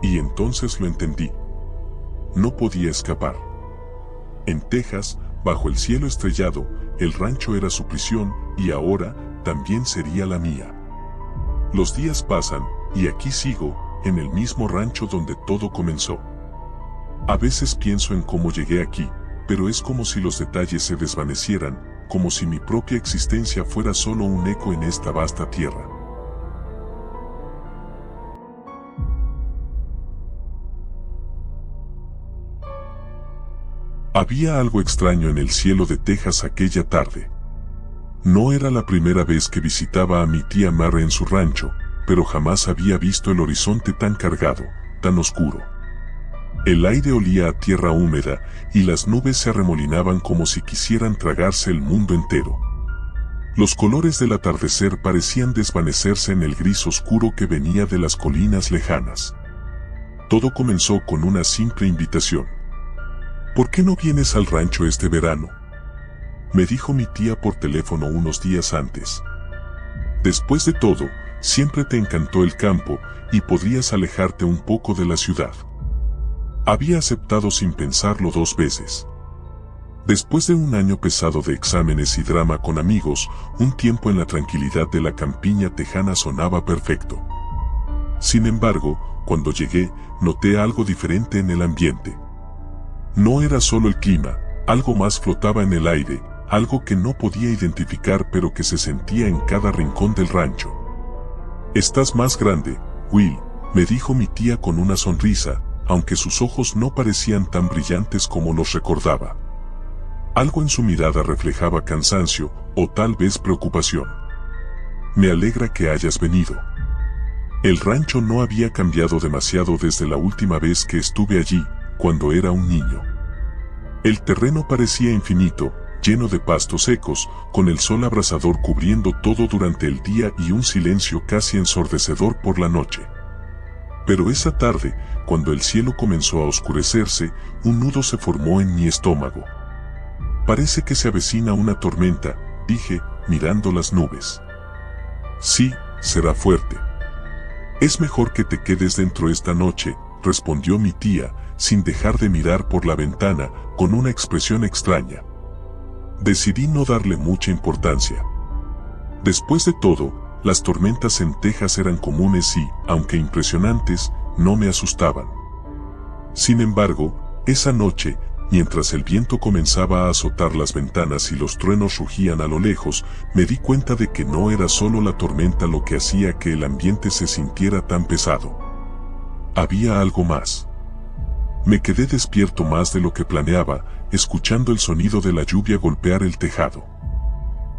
Y entonces lo entendí. No podía escapar. En Texas, bajo el cielo estrellado, el rancho era su prisión, y ahora, también sería la mía. Los días pasan, y aquí sigo, en el mismo rancho donde todo comenzó. A veces pienso en cómo llegué aquí, pero es como si los detalles se desvanecieran, como si mi propia existencia fuera solo un eco en esta vasta tierra. Había algo extraño en el cielo de Texas aquella tarde. No era la primera vez que visitaba a mi tía Mary en su rancho, pero jamás había visto el horizonte tan cargado, tan oscuro. El aire olía a tierra húmeda, y las nubes se arremolinaban como si quisieran tragarse el mundo entero. Los colores del atardecer parecían desvanecerse en el gris oscuro que venía de las colinas lejanas. Todo comenzó con una simple invitación. ¿Por qué no vienes al rancho este verano?, me dijo mi tía por teléfono unos días antes. Después de todo, siempre te encantó el campo, y podrías alejarte un poco de la ciudad. Había aceptado sin pensarlo 2 veces. Después de un año pesado de exámenes y drama con amigos, un tiempo en la tranquilidad de la campiña tejana sonaba perfecto. Sin embargo, cuando llegué, noté algo diferente en el ambiente. No era solo el clima, algo más flotaba en el aire, algo que no podía identificar pero que se sentía en cada rincón del rancho. «Estás más grande, Will», me dijo mi tía con una sonrisa, aunque sus ojos no parecían tan brillantes como los recordaba. Algo en su mirada reflejaba cansancio, o tal vez preocupación. «Me alegra que hayas venido». El rancho no había cambiado demasiado desde la última vez que estuve allí, cuando era un niño. El terreno parecía infinito, lleno de pastos secos, con el sol abrasador cubriendo todo durante el día y un silencio casi ensordecedor por la noche. Pero esa tarde, cuando el cielo comenzó a oscurecerse, un nudo se formó en mi estómago. «Parece que se avecina una tormenta», dije, mirando las nubes. «Sí, será fuerte». «Es mejor que te quedes dentro esta noche», respondió mi tía, sin dejar de mirar por la ventana, con una expresión extraña. Decidí no darle mucha importancia. Después de todo, las tormentas en Texas eran comunes y, aunque impresionantes, no me asustaban. Sin embargo, esa noche, mientras el viento comenzaba a azotar las ventanas y los truenos rugían a lo lejos, me di cuenta de que no era solo la tormenta lo que hacía que el ambiente se sintiera tan pesado. Había algo más. Me quedé despierto más de lo que planeaba, escuchando el sonido de la lluvia golpear el tejado.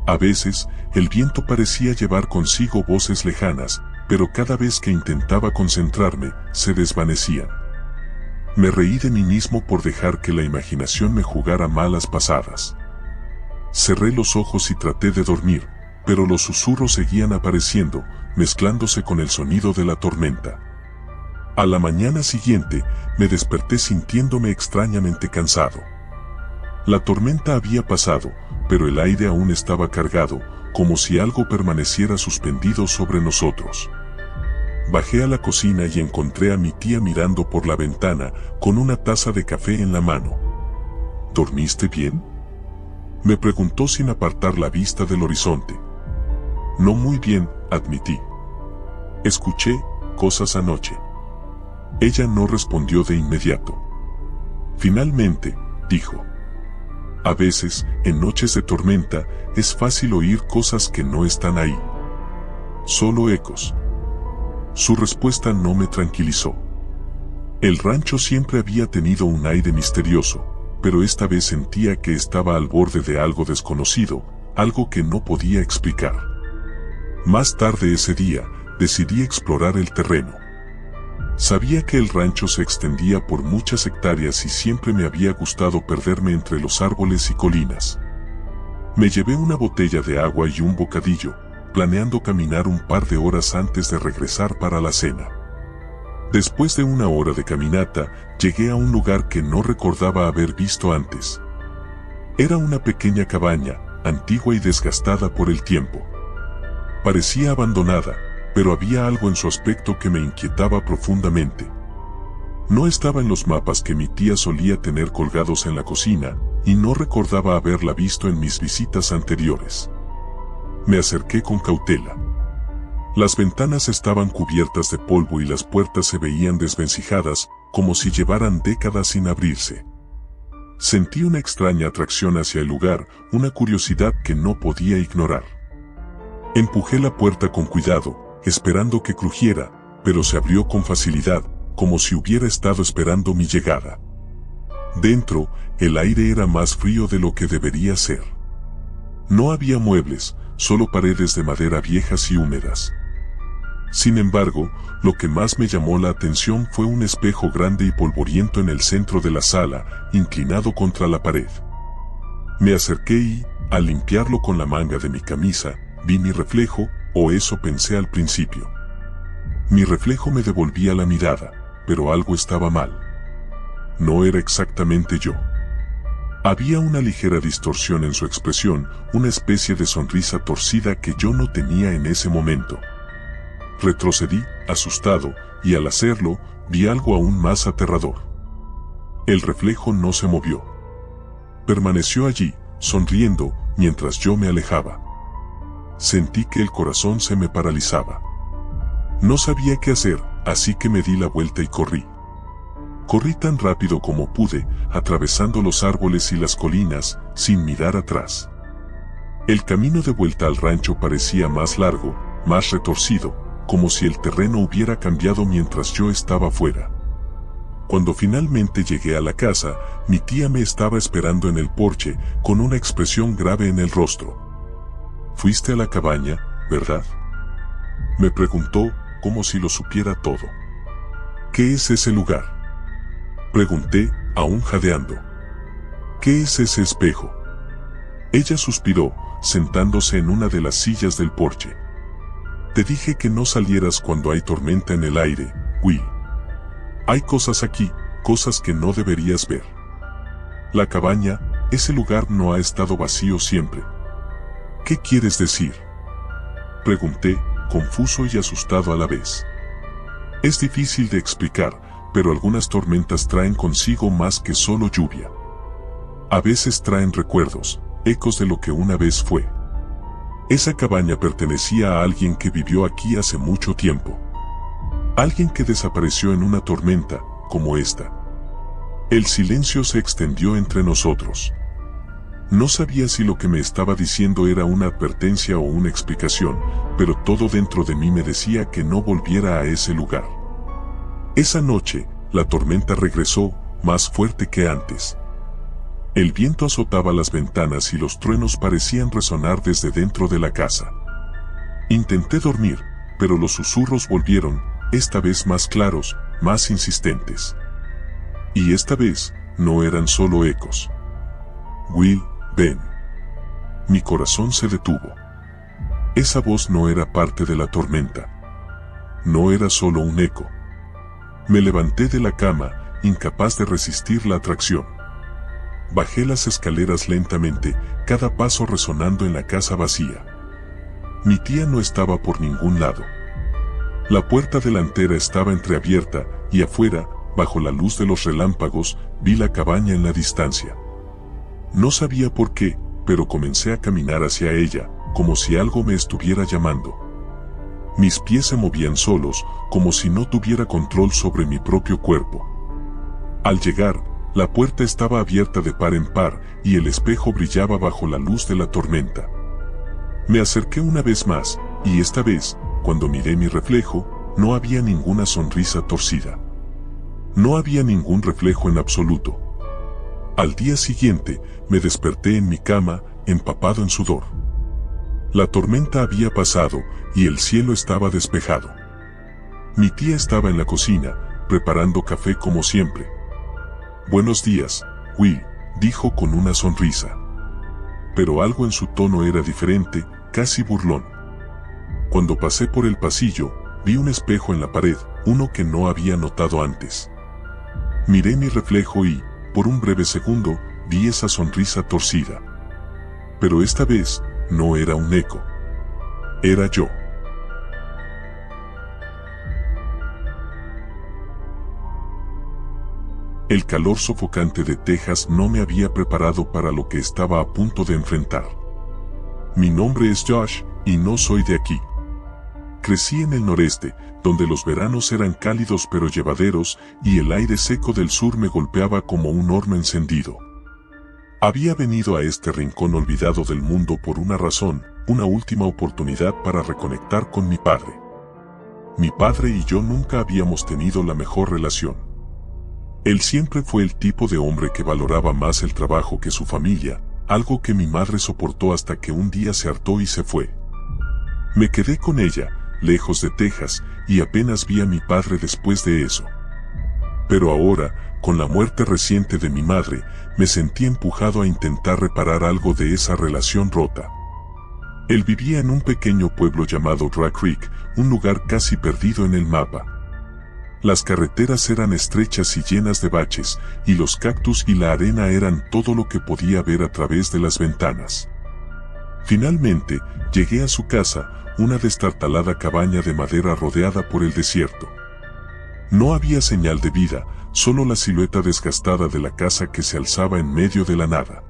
A veces, el viento parecía llevar consigo voces lejanas, pero cada vez que intentaba concentrarme, se desvanecían. Me reí de mí mismo por dejar que la imaginación me jugara malas pasadas. Cerré los ojos y traté de dormir, pero los susurros seguían apareciendo, mezclándose con el sonido de la tormenta. A la mañana siguiente, me desperté sintiéndome extrañamente cansado. La tormenta había pasado, pero el aire aún estaba cargado, como si algo permaneciera suspendido sobre nosotros. Bajé a la cocina y encontré a mi tía mirando por la ventana, con una taza de café en la mano. «¿Dormiste bien?», me preguntó sin apartar la vista del horizonte. «No muy bien», admití. «Escuché cosas anoche». Ella no respondió de inmediato. Finalmente, dijo: «A veces, en noches de tormenta, es fácil oír cosas que no están ahí. Solo ecos». Su respuesta no me tranquilizó. El rancho siempre había tenido un aire misterioso, pero esta vez sentía que estaba al borde de algo desconocido, algo que no podía explicar. Más tarde ese día, decidí explorar el terreno. Sabía que el rancho se extendía por muchas hectáreas y siempre me había gustado perderme entre los árboles y colinas. Me llevé una botella de agua y un bocadillo, planeando caminar un par de horas antes de regresar para la cena. Después de una hora de caminata, llegué a un lugar que no recordaba haber visto antes. Era una pequeña cabaña, antigua y desgastada por el tiempo. Parecía abandonada, pero había algo en su aspecto que me inquietaba profundamente. No estaba en los mapas que mi tía solía tener colgados en la cocina, y no recordaba haberla visto en mis visitas anteriores. Me acerqué con cautela. Las ventanas estaban cubiertas de polvo y las puertas se veían desvencijadas, como si llevaran décadas sin abrirse. Sentí una extraña atracción hacia el lugar, una curiosidad que no podía ignorar. Empujé la puerta con cuidado, esperando que crujiera, pero se abrió con facilidad, como si hubiera estado esperando mi llegada. Dentro, el aire era más frío de lo que debería ser. No había muebles, solo paredes de madera viejas y húmedas. Sin embargo, lo que más me llamó la atención fue un espejo grande y polvoriento en el centro de la sala, inclinado contra la pared. Me acerqué y, al limpiarlo con la manga de mi camisa, vi mi reflejo, o eso pensé al principio. Mi reflejo me devolvía la mirada, pero algo estaba mal. No era exactamente yo. Había una ligera distorsión en su expresión, una especie de sonrisa torcida que yo no tenía en ese momento. Retrocedí, asustado, y al hacerlo, vi algo aún más aterrador. El reflejo no se movió. Permaneció allí, sonriendo, mientras yo me alejaba. Sentí que el corazón se me paralizaba. No sabía qué hacer, así que me di la vuelta y corrí. Corrí tan rápido como pude, atravesando los árboles y las colinas, sin mirar atrás. El camino de vuelta al rancho parecía más largo, más retorcido, como si el terreno hubiera cambiado mientras yo estaba fuera. Cuando finalmente llegué a la casa, mi tía me estaba esperando en el porche, con una expresión grave en el rostro. «¿Fuiste a la cabaña, verdad?», me preguntó, como si lo supiera todo. «¿Qué es ese lugar?», pregunté, aún jadeando. «¿Qué es ese espejo?». Ella suspiró, sentándose en una de las sillas del porche. «Te dije que no salieras cuando hay tormenta en el aire, Will. Hay cosas aquí, cosas que no deberías ver. La cabaña, ese lugar no ha estado vacío siempre». «¿Qué quieres decir?», pregunté, confuso y asustado a la vez. Es difícil de explicar, pero algunas tormentas traen consigo más que solo lluvia. A veces traen recuerdos, ecos de lo que una vez fue. Esa cabaña pertenecía a alguien que vivió aquí hace mucho tiempo. Alguien que desapareció en una tormenta, como esta. El silencio se extendió entre nosotros. No sabía si lo que me estaba diciendo era una advertencia o una explicación, pero todo dentro de mí me decía que no volviera a ese lugar. Esa noche, la tormenta regresó, más fuerte que antes. El viento azotaba las ventanas y los truenos parecían resonar desde dentro de la casa. Intenté dormir, pero los susurros volvieron, esta vez más claros, más insistentes. Y esta vez, no eran solo ecos. «Will, ven». Mi corazón se detuvo. Esa voz no era parte de la tormenta. No era solo un eco. Me levanté de la cama, incapaz de resistir la atracción. Bajé las escaleras lentamente, cada paso resonando en la casa vacía. Mi tía no estaba por ningún lado. La puerta delantera estaba entreabierta, y afuera, bajo la luz de los relámpagos, vi la cabaña en la distancia. No sabía por qué, pero comencé a caminar hacia ella, como si algo me estuviera llamando. Mis pies se movían solos, como si no tuviera control sobre mi propio cuerpo. Al llegar, la puerta estaba abierta de par en par, y el espejo brillaba bajo la luz de la tormenta. Me acerqué una vez más, y esta vez, cuando miré mi reflejo, no había ninguna sonrisa torcida. No había ningún reflejo en absoluto. Al día siguiente, me desperté en mi cama, empapado en sudor. La tormenta había pasado, y el cielo estaba despejado. Mi tía estaba en la cocina, preparando café como siempre. «Buenos días, Will», dijo con una sonrisa. Pero algo en su tono era diferente, casi burlón. Cuando pasé por el pasillo, vi un espejo en la pared, uno que no había notado antes. Miré mi reflejo y, por un breve segundo, vi esa sonrisa torcida. Pero esta vez, no era un eco. Era yo. El calor sofocante de Texas no me había preparado para lo que estaba a punto de enfrentar. Mi nombre es Josh, y no soy de aquí. Crecí en el noreste, donde los veranos eran cálidos pero llevaderos, y el aire seco del sur me golpeaba como un horno encendido. Había venido a este rincón olvidado del mundo por una razón, una última oportunidad para reconectar con mi padre. Mi padre y yo nunca habíamos tenido la mejor relación. Él siempre fue el tipo de hombre que valoraba más el trabajo que su familia, algo que mi madre soportó hasta que un día se hartó y se fue. Me quedé con ella, lejos de Texas, y apenas vi a mi padre después de eso. Pero ahora, con la muerte reciente de mi madre, me sentí empujado a intentar reparar algo de esa relación rota. Él vivía en un pequeño pueblo llamado Dry Creek, un lugar casi perdido en el mapa. Las carreteras eran estrechas y llenas de baches, y los cactus y la arena eran todo lo que podía ver a través de las ventanas. Finalmente, llegué a su casa, una destartalada cabaña de madera rodeada por el desierto. No había señal de vida, solo la silueta desgastada de la casa que se alzaba en medio de la nada.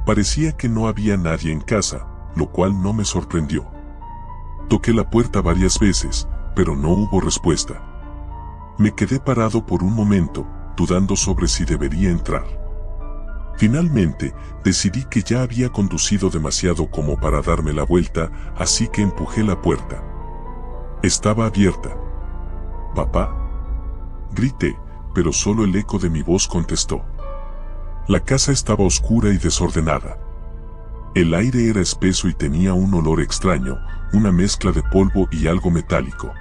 Parecía que no había nadie en casa, lo cual no me sorprendió. Toqué la puerta varias veces, pero no hubo respuesta. Me quedé parado por un momento, dudando sobre si debería entrar. Finalmente, decidí que ya había conducido demasiado como para darme la vuelta, así que empujé la puerta. Estaba abierta. «¿Papá?», grité, pero solo el eco de mi voz contestó. La casa estaba oscura y desordenada. El aire era espeso y tenía un olor extraño, una mezcla de polvo y algo metálico.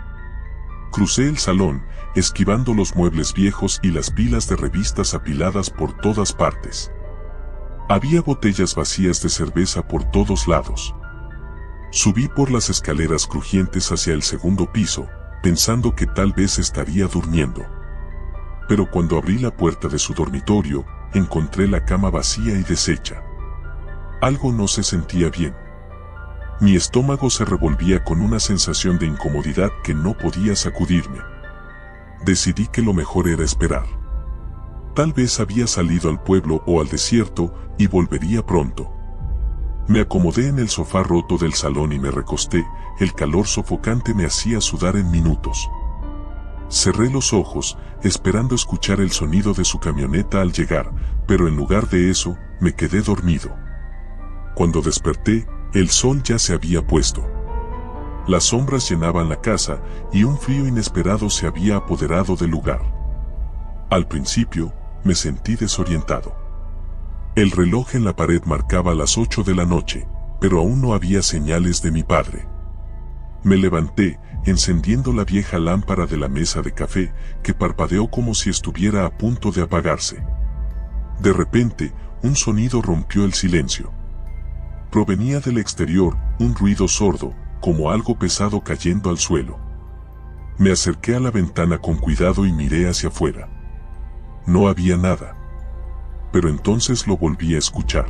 Crucé el salón, esquivando los muebles viejos y las pilas de revistas apiladas por todas partes. Había botellas vacías de cerveza por todos lados. Subí por las escaleras crujientes hacia el segundo piso, pensando que tal vez estaría durmiendo. Pero cuando abrí la puerta de su dormitorio, encontré la cama vacía y deshecha. Algo no se sentía bien. Mi estómago se revolvía con una sensación de incomodidad que no podía sacudirme. Decidí que lo mejor era esperar. Tal vez había salido al pueblo o al desierto y volvería pronto. Me acomodé en el sofá roto del salón y me recosté, el calor sofocante me hacía sudar en minutos. Cerré los ojos, esperando escuchar el sonido de su camioneta al llegar, pero en lugar de eso, me quedé dormido. Cuando desperté, el sol ya se había puesto. Las sombras llenaban la casa y un frío inesperado se había apoderado del lugar. Al principio, me sentí desorientado. El reloj en la pared marcaba las 8 de la noche, pero aún no había señales de mi padre. Me levanté, encendiendo la vieja lámpara de la mesa de café, que parpadeó como si estuviera a punto de apagarse. De repente, un sonido rompió el silencio. Provenía del exterior, un ruido sordo, como algo pesado cayendo al suelo. Me acerqué a la ventana con cuidado y miré hacia afuera. No había nada. Pero entonces lo volví a escuchar.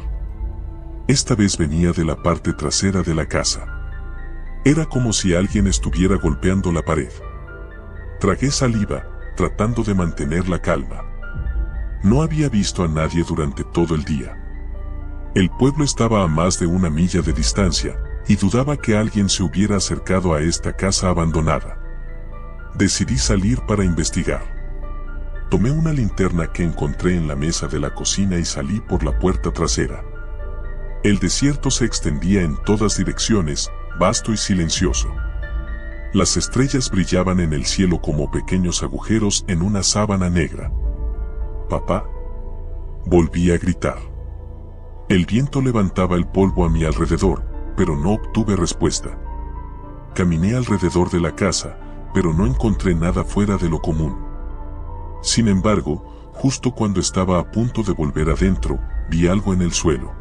Esta vez venía de la parte trasera de la casa. Era como si alguien estuviera golpeando la pared. Tragué saliva, tratando de mantener la calma. No había visto a nadie durante todo el día. El pueblo estaba a más de 1 milla de distancia, y dudaba que alguien se hubiera acercado a esta casa abandonada. Decidí salir para investigar. Tomé una linterna que encontré en la mesa de la cocina y salí por la puerta trasera. El desierto se extendía en todas direcciones, vasto y silencioso. Las estrellas brillaban en el cielo como pequeños agujeros en una sábana negra. «Papá», volví a gritar. El viento levantaba el polvo a mi alrededor, pero no obtuve respuesta. Caminé alrededor de la casa, pero no encontré nada fuera de lo común. Sin embargo, justo cuando estaba a punto de volver adentro, vi algo en el suelo.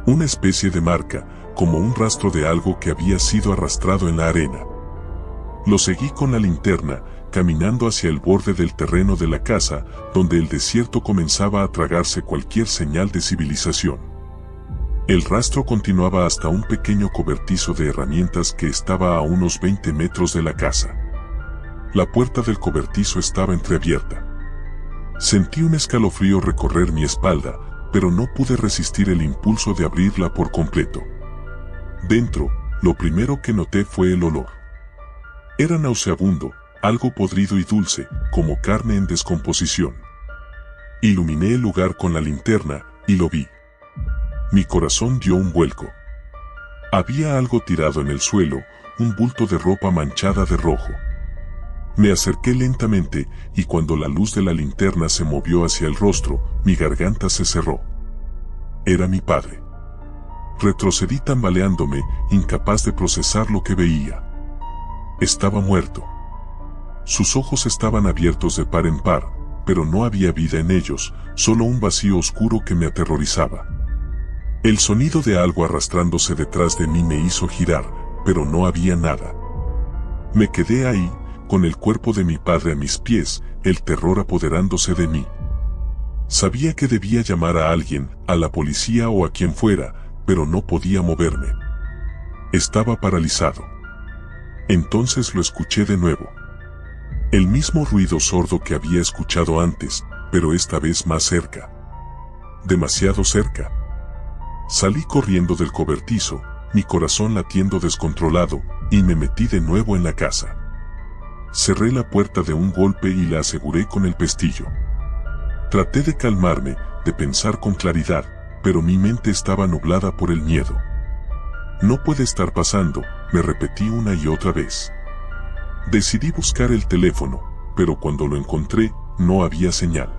Una especie de marca, como un rastro de algo que había sido arrastrado en la arena. Lo seguí con la linterna, caminando hacia el borde del terreno de la casa, donde el desierto comenzaba a tragarse cualquier señal de civilización. El rastro continuaba hasta un pequeño cobertizo de herramientas que estaba a unos 20 metros de la casa. La puerta del cobertizo estaba entreabierta. Sentí un escalofrío recorrer mi espalda, pero no pude resistir el impulso de abrirla por completo. Dentro, lo primero que noté fue el olor. Era nauseabundo, algo podrido y dulce, como carne en descomposición. Iluminé el lugar con la linterna, y lo vi. Mi corazón dio un vuelco. Había algo tirado en el suelo, un bulto de ropa manchada de rojo. Me acerqué lentamente, y cuando la luz de la linterna se movió hacia el rostro, mi garganta se cerró. Era mi padre. Retrocedí tambaleándome, incapaz de procesar lo que veía. Estaba muerto. Sus ojos estaban abiertos de par en par, pero no había vida en ellos, solo un vacío oscuro que me aterrorizaba. El sonido de algo arrastrándose detrás de mí me hizo girar, pero no había nada. Me quedé ahí, con el cuerpo de mi padre a mis pies, el terror apoderándose de mí. Sabía que debía llamar a alguien, a la policía o a quien fuera, pero no podía moverme. Estaba paralizado. Entonces lo escuché de nuevo. El mismo ruido sordo que había escuchado antes, pero esta vez más cerca. Demasiado cerca. Salí corriendo del cobertizo, mi corazón latiendo descontrolado, y me metí de nuevo en la casa. Cerré la puerta de un golpe y la aseguré con el pestillo. Traté de calmarme, de pensar con claridad, pero mi mente estaba nublada por el miedo. No puede estar pasando, me repetí una y otra vez. Decidí buscar el teléfono, pero cuando lo encontré, no había señal.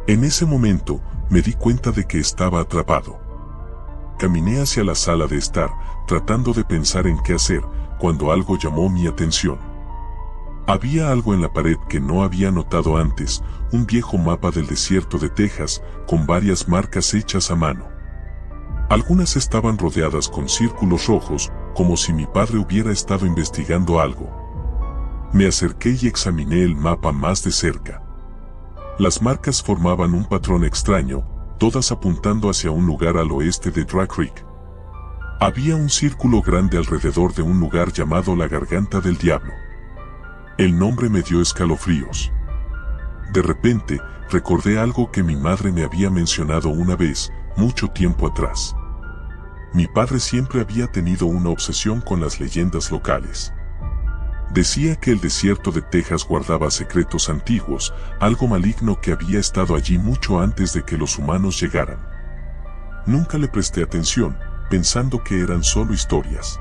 En ese momento, me di cuenta de que estaba atrapado. Caminé hacia la sala de estar, tratando de pensar en qué hacer, cuando algo llamó mi atención. Había algo en la pared que no había notado antes, un viejo mapa del desierto de Texas, con varias marcas hechas a mano. Algunas estaban rodeadas con círculos rojos, como si mi padre hubiera estado investigando algo. Me acerqué y examiné el mapa más de cerca. Las marcas formaban un patrón extraño, todas apuntando hacia un lugar al oeste de Dry Creek. Había un círculo grande alrededor de un lugar llamado la Garganta del Diablo. El nombre me dio escalofríos. De repente, recordé algo que mi madre me había mencionado una vez, mucho tiempo atrás. Mi padre siempre había tenido una obsesión con las leyendas locales. Decía que el desierto de Texas guardaba secretos antiguos, algo maligno que había estado allí mucho antes de que los humanos llegaran. Nunca le presté atención, pensando que eran solo historias.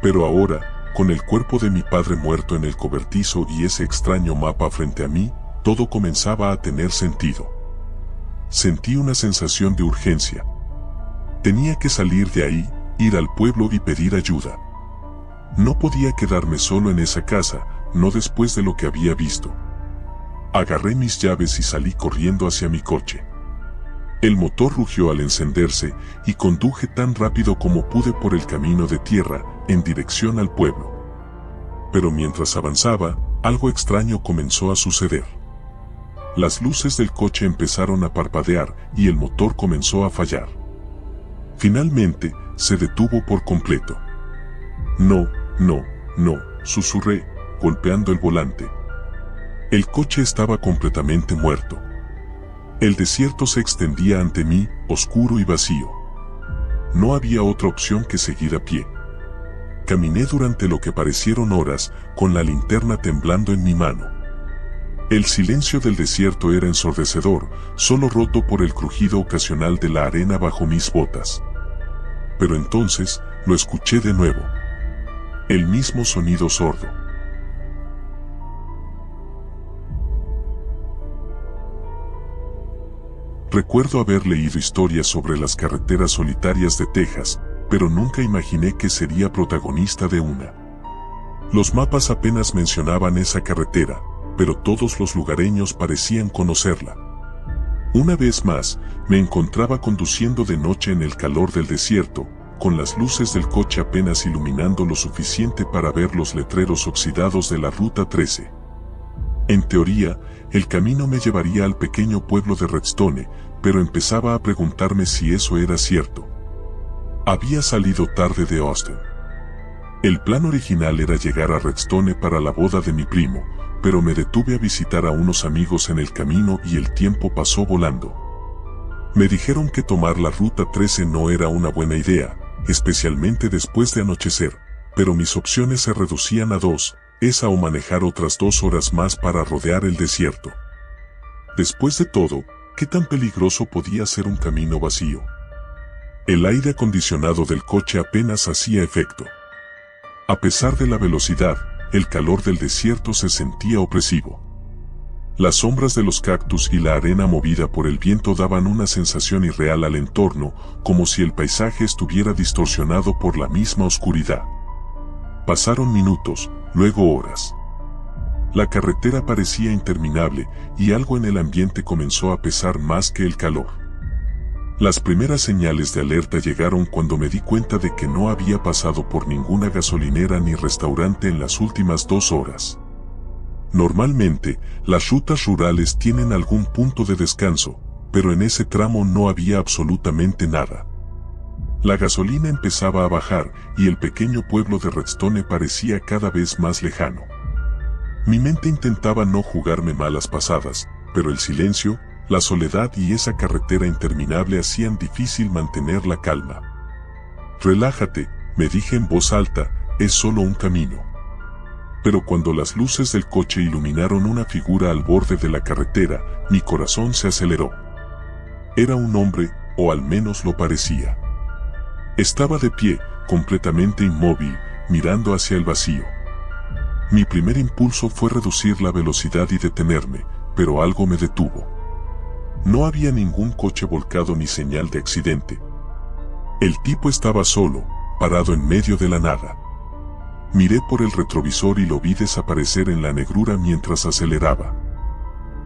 Pero ahora, con el cuerpo de mi padre muerto en el cobertizo y ese extraño mapa frente a mí, todo comenzaba a tener sentido. Sentí una sensación de urgencia. Tenía que salir de ahí, ir al pueblo y pedir ayuda. No podía quedarme solo en esa casa, no después de lo que había visto. Agarré mis llaves y salí corriendo hacia mi coche. El motor rugió al encenderse y conduje tan rápido como pude por el camino de tierra, en dirección al pueblo. Pero mientras avanzaba, algo extraño comenzó a suceder. Las luces del coche empezaron a parpadear y el motor comenzó a fallar. Finalmente, se detuvo por completo. No, susurré, golpeando el volante. El coche estaba completamente muerto. El desierto se extendía ante mí, oscuro y vacío. No había otra opción que seguir a pie. Caminé durante lo que parecieron horas, con la linterna temblando en mi mano. El silencio del desierto era ensordecedor, solo roto por el crujido ocasional de la arena bajo mis botas. Pero entonces, lo escuché de nuevo. El mismo sonido sordo. Recuerdo haber leído historias sobre las carreteras solitarias de Texas, pero nunca imaginé que sería protagonista de una. Los mapas apenas mencionaban esa carretera, pero todos los lugareños parecían conocerla. Una vez más, me encontraba conduciendo de noche en el calor del desierto, con las luces del coche apenas iluminando lo suficiente para ver los letreros oxidados de la Ruta 13. En teoría, el camino me llevaría al pequeño pueblo de Redstone, pero empezaba a preguntarme si eso era cierto. Había salido tarde de Austin. El plan original era llegar a Redstone para la boda de mi primo, pero me detuve a visitar a unos amigos en el camino y el tiempo pasó volando. Me dijeron que tomar la Ruta 13 no era una buena idea, especialmente después de anochecer, pero mis opciones se reducían a dos, esa o manejar otras 2 horas más para rodear el desierto. Después de todo, ¿qué tan peligroso podía ser un camino vacío? El aire acondicionado del coche apenas hacía efecto. A pesar de la velocidad, el calor del desierto se sentía opresivo. Las sombras de los cactus y la arena movida por el viento daban una sensación irreal al entorno, como si el paisaje estuviera distorsionado por la misma oscuridad. Pasaron minutos, luego horas. La carretera parecía interminable, y algo en el ambiente comenzó a pesar más que el calor. Las primeras señales de alerta llegaron cuando me di cuenta de que no había pasado por ninguna gasolinera ni restaurante en las últimas 2 horas. Normalmente, las rutas rurales tienen algún punto de descanso, pero en ese tramo no había absolutamente nada. La gasolina empezaba a bajar y el pequeño pueblo de Redstone parecía cada vez más lejano. Mi mente intentaba no jugarme malas pasadas, pero el silencio, la soledad y esa carretera interminable hacían difícil mantener la calma. Relájate, me dije en voz alta, es solo un camino. Pero cuando las luces del coche iluminaron una figura al borde de la carretera, mi corazón se aceleró. Era un hombre, o al menos lo parecía. Estaba de pie, completamente inmóvil, mirando hacia el vacío. Mi primer impulso fue reducir la velocidad y detenerme, pero algo me detuvo. No había ningún coche volcado ni señal de accidente. El tipo estaba solo, parado en medio de la nada. Miré por el retrovisor y lo vi desaparecer en la negrura mientras aceleraba.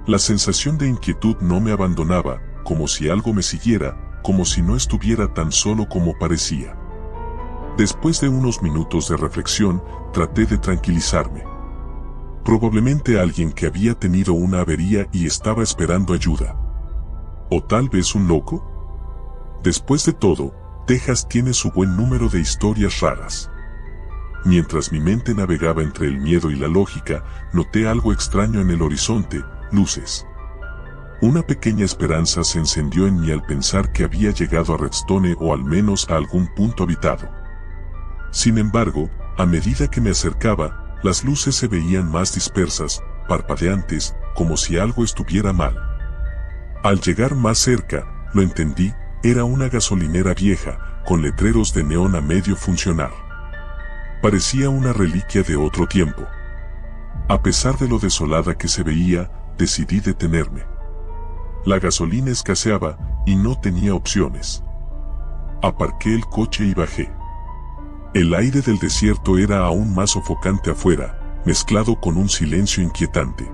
La sensación de inquietud no me abandonaba, como si algo me siguiera, como si no estuviera tan solo como parecía. Después de unos minutos de reflexión, traté de tranquilizarme. Probablemente alguien que había tenido una avería y estaba esperando ayuda. ¿O tal vez un loco? Después de todo, Texas tiene su buen número de historias raras. Mientras mi mente navegaba entre el miedo y la lógica, noté algo extraño en el horizonte, luces. Una pequeña esperanza se encendió en mí al pensar que había llegado a Redstone o al menos a algún punto habitado. Sin embargo, a medida que me acercaba, las luces se veían más dispersas, parpadeantes, como si algo estuviera mal. Al llegar más cerca, lo entendí, era una gasolinera vieja, con letreros de neón a medio funcionar. Parecía una reliquia de otro tiempo. A pesar de lo desolada que se veía, decidí detenerme. La gasolina escaseaba, y no tenía opciones. Aparqué el coche y bajé. El aire del desierto era aún más sofocante afuera, mezclado con un silencio inquietante.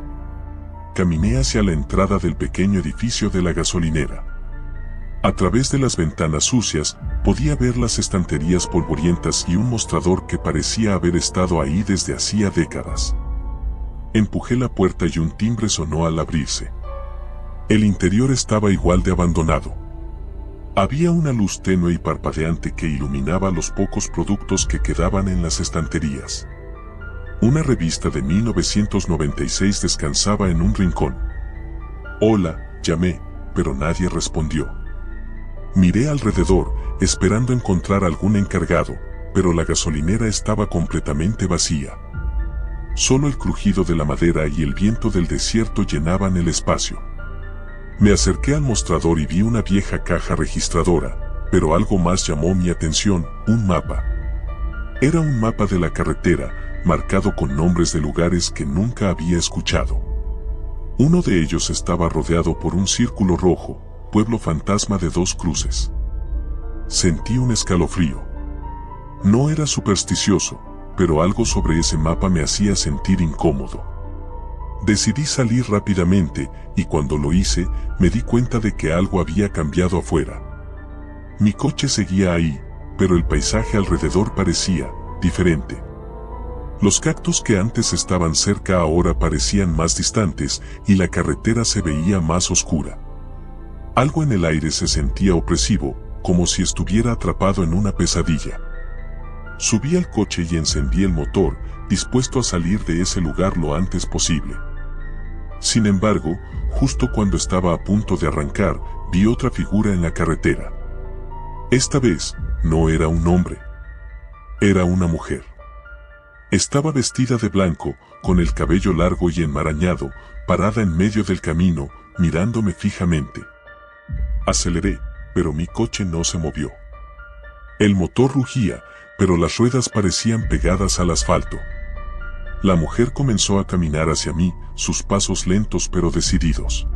Caminé hacia la entrada del pequeño edificio de la gasolinera. A través de las ventanas sucias, podía ver las estanterías polvorientas y un mostrador que parecía haber estado ahí desde hacía décadas. Empujé la puerta y un timbre sonó al abrirse. El interior estaba igual de abandonado. Había una luz tenue y parpadeante que iluminaba los pocos productos que quedaban en las estanterías. Una revista de 1996 descansaba en un rincón. Hola, llamé, pero nadie respondió. Miré alrededor, esperando encontrar algún encargado, pero la gasolinera estaba completamente vacía. Solo el crujido de la madera y el viento del desierto llenaban el espacio. Me acerqué al mostrador y vi una vieja caja registradora, pero algo más llamó mi atención, un mapa. Era un mapa de la carretera, marcado con nombres de lugares que nunca había escuchado. Uno de ellos estaba rodeado por un círculo rojo, pueblo fantasma de 2 cruces. Sentí un escalofrío. No era supersticioso, pero algo sobre ese mapa me hacía sentir incómodo. Decidí salir rápidamente, y cuando lo hice, me di cuenta de que algo había cambiado afuera. Mi coche seguía ahí, pero el paisaje alrededor parecía diferente. Los cactus que antes estaban cerca ahora parecían más distantes, y la carretera se veía más oscura. Algo en el aire se sentía opresivo, como si estuviera atrapado en una pesadilla. Subí al coche y encendí el motor, dispuesto a salir de ese lugar lo antes posible. Sin embargo, justo cuando estaba a punto de arrancar, vi otra figura en la carretera. Esta vez, no era un hombre. Era una mujer. Estaba vestida de blanco, con el cabello largo y enmarañado, parada en medio del camino, mirándome fijamente. Aceleré, pero mi coche no se movió. El motor rugía, pero las ruedas parecían pegadas al asfalto. La mujer comenzó a caminar hacia mí, sus pasos lentos pero decididos.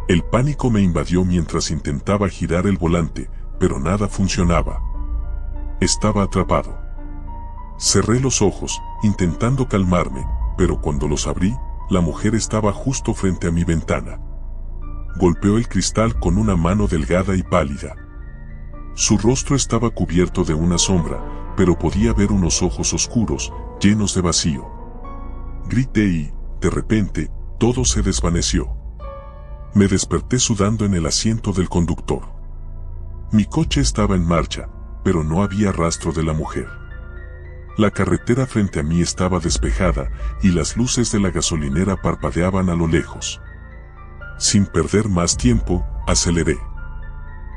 El pánico me invadió mientras intentaba girar el volante, pero nada funcionaba. Estaba atrapado. Cerré los ojos, intentando calmarme, pero cuando los abrí, la mujer estaba justo frente a mi ventana. Golpeó el cristal con una mano delgada y pálida. Su rostro estaba cubierto de una sombra, pero podía ver unos ojos oscuros, llenos de vacío. Grité y, de repente, todo se desvaneció. Me desperté sudando en el asiento del conductor. Mi coche estaba en marcha, pero no había rastro de la mujer. La carretera frente a mí estaba despejada y las luces de la gasolinera parpadeaban a lo lejos. Sin perder más tiempo, aceleré.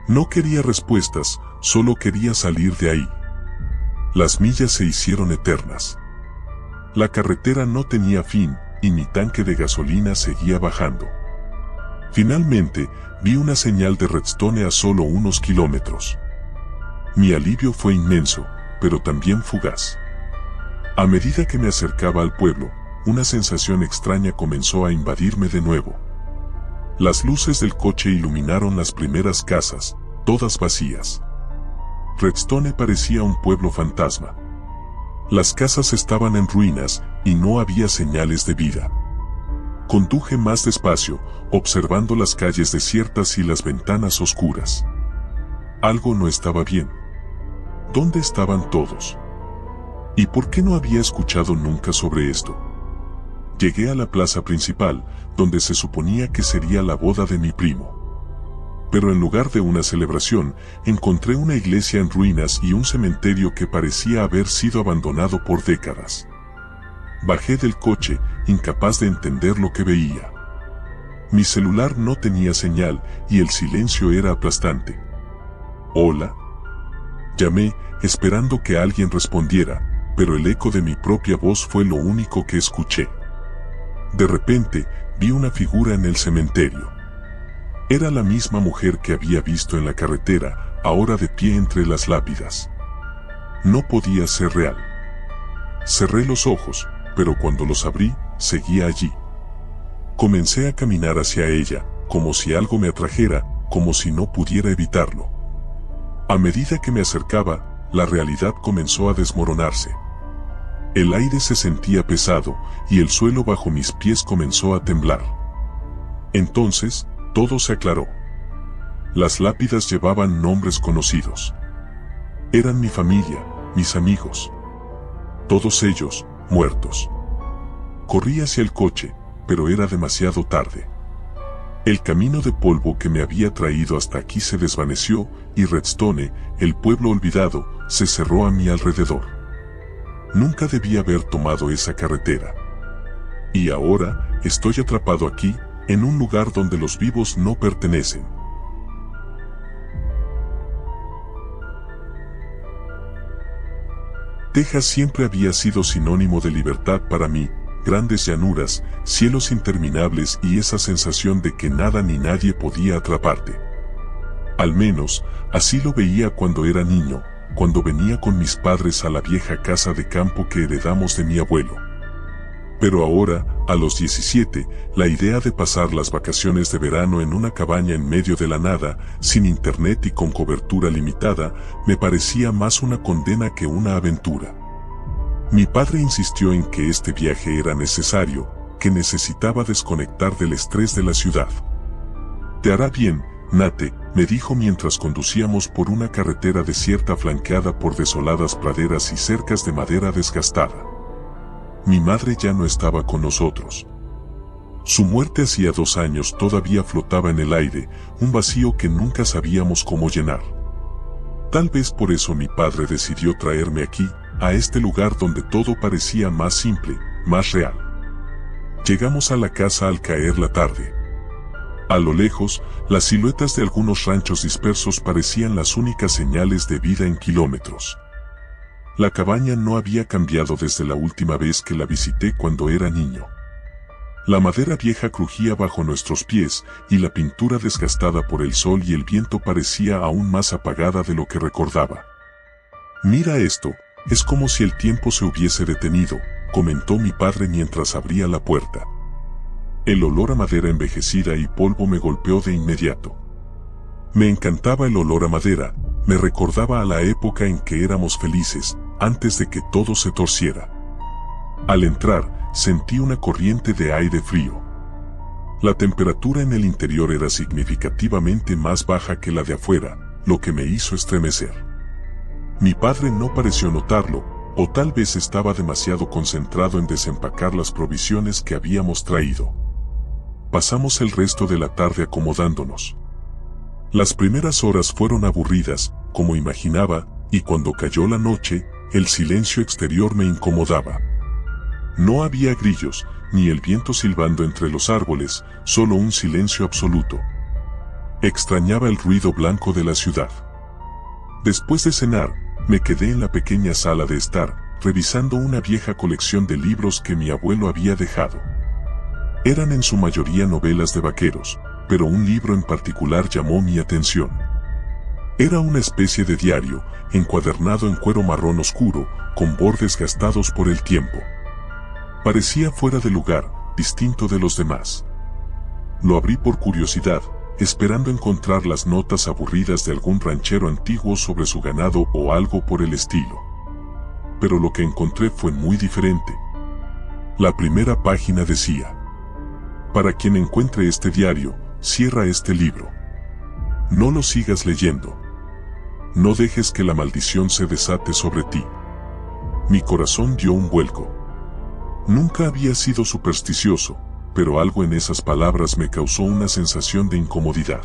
No quería respuestas, solo quería salir de ahí. Las millas se hicieron eternas. La carretera no tenía fin y mi tanque de gasolina seguía bajando. Finalmente, vi una señal de Redstone a solo unos kilómetros. Mi alivio fue inmenso, pero también fugaz. A medida que me acercaba al pueblo, una sensación extraña comenzó a invadirme de nuevo. Las luces del coche iluminaron las primeras casas, todas vacías. Redstone parecía un pueblo fantasma. Las casas estaban en ruinas y no había señales de vida. Conduje más despacio, observando las calles desiertas y las ventanas oscuras. Algo no estaba bien. ¿Dónde estaban todos? ¿Y por qué no había escuchado nunca sobre esto? Llegué a la plaza principal, donde se suponía que sería la boda de mi primo. Pero en lugar de una celebración, encontré una iglesia en ruinas y un cementerio que parecía haber sido abandonado por décadas. Bajé del coche, incapaz de entender lo que veía. Mi celular no tenía señal y el silencio era aplastante. «¿Hola?», llamé, esperando que alguien respondiera, pero el eco de mi propia voz fue lo único que escuché. De repente, vi una figura en el cementerio. Era la misma mujer que había visto en la carretera, ahora de pie entre las lápidas. No podía ser real. Cerré los ojos, pero cuando los abrí, seguía allí. Comencé a caminar hacia ella, como si algo me atrajera, como si no pudiera evitarlo. A medida que me acercaba, la realidad comenzó a desmoronarse. El aire se sentía pesado, y el suelo bajo mis pies comenzó a temblar. Entonces, todo se aclaró. Las lápidas llevaban nombres conocidos. Eran mi familia, mis amigos. Todos ellos, muertos. Corrí hacia el coche, pero era demasiado tarde. El camino de polvo que me había traído hasta aquí se desvaneció, y Redstone, el pueblo olvidado, se cerró a mi alrededor. Nunca debí haber tomado esa carretera. Y ahora, estoy atrapado aquí, en un lugar donde los vivos no pertenecen. Texas siempre había sido sinónimo de libertad para mí, grandes llanuras, cielos interminables y esa sensación de que nada ni nadie podía atraparte. Al menos, así lo veía cuando era niño, cuando venía con mis padres a la vieja casa de campo que heredamos de mi abuelo. Pero ahora, a los 17, la idea de pasar las vacaciones de verano en una cabaña en medio de la nada, sin internet y con cobertura limitada, me parecía más una condena que una aventura. Mi padre insistió en que este viaje era necesario, que necesitaba desconectar del estrés de la ciudad. «Te hará bien, Nate», me dijo mientras conducíamos por una carretera desierta flanqueada por desoladas praderas y cercas de madera desgastada. Mi madre ya no estaba con nosotros. Su muerte hacía 2 años todavía flotaba en el aire, un vacío que nunca sabíamos cómo llenar. Tal vez por eso mi padre decidió traerme aquí, a este lugar donde todo parecía más simple, más real. Llegamos a la casa al caer la tarde. A lo lejos, las siluetas de algunos ranchos dispersos parecían las únicas señales de vida en kilómetros. La cabaña no había cambiado desde la última vez que la visité cuando era niño. La madera vieja crujía bajo nuestros pies y la pintura desgastada por el sol y el viento parecía aún más apagada de lo que recordaba. «Mira esto, es como si el tiempo se hubiese detenido», comentó mi padre mientras abría la puerta. El olor a madera envejecida y polvo me golpeó de inmediato. Me encantaba el olor a madera, me recordaba a la época en que éramos felices, antes de que todo se torciera. Al entrar, sentí una corriente de aire frío. La temperatura en el interior era significativamente más baja que la de afuera, lo que me hizo estremecer. Mi padre no pareció notarlo, o tal vez estaba demasiado concentrado en desempacar las provisiones que habíamos traído. Pasamos el resto de la tarde acomodándonos. Las primeras horas fueron aburridas, como imaginaba, y cuando cayó la noche, el silencio exterior me incomodaba. No había grillos, ni el viento silbando entre los árboles, solo un silencio absoluto. Extrañaba el ruido blanco de la ciudad. Después de cenar, me quedé en la pequeña sala de estar, revisando una vieja colección de libros que mi abuelo había dejado. Eran en su mayoría novelas de vaqueros, pero un libro en particular llamó mi atención. Era una especie de diario, encuadernado en cuero marrón oscuro, con bordes gastados por el tiempo. Parecía fuera de lugar, distinto de los demás. Lo abrí por curiosidad, esperando encontrar las notas aburridas de algún ranchero antiguo sobre su ganado o algo por el estilo. Pero lo que encontré fue muy diferente. La primera página decía: para quien encuentre este diario, cierra este libro. No lo sigas leyendo. No dejes que la maldición se desate sobre ti. Mi corazón dio un vuelco. Nunca había sido supersticioso, pero algo en esas palabras me causó una sensación de incomodidad.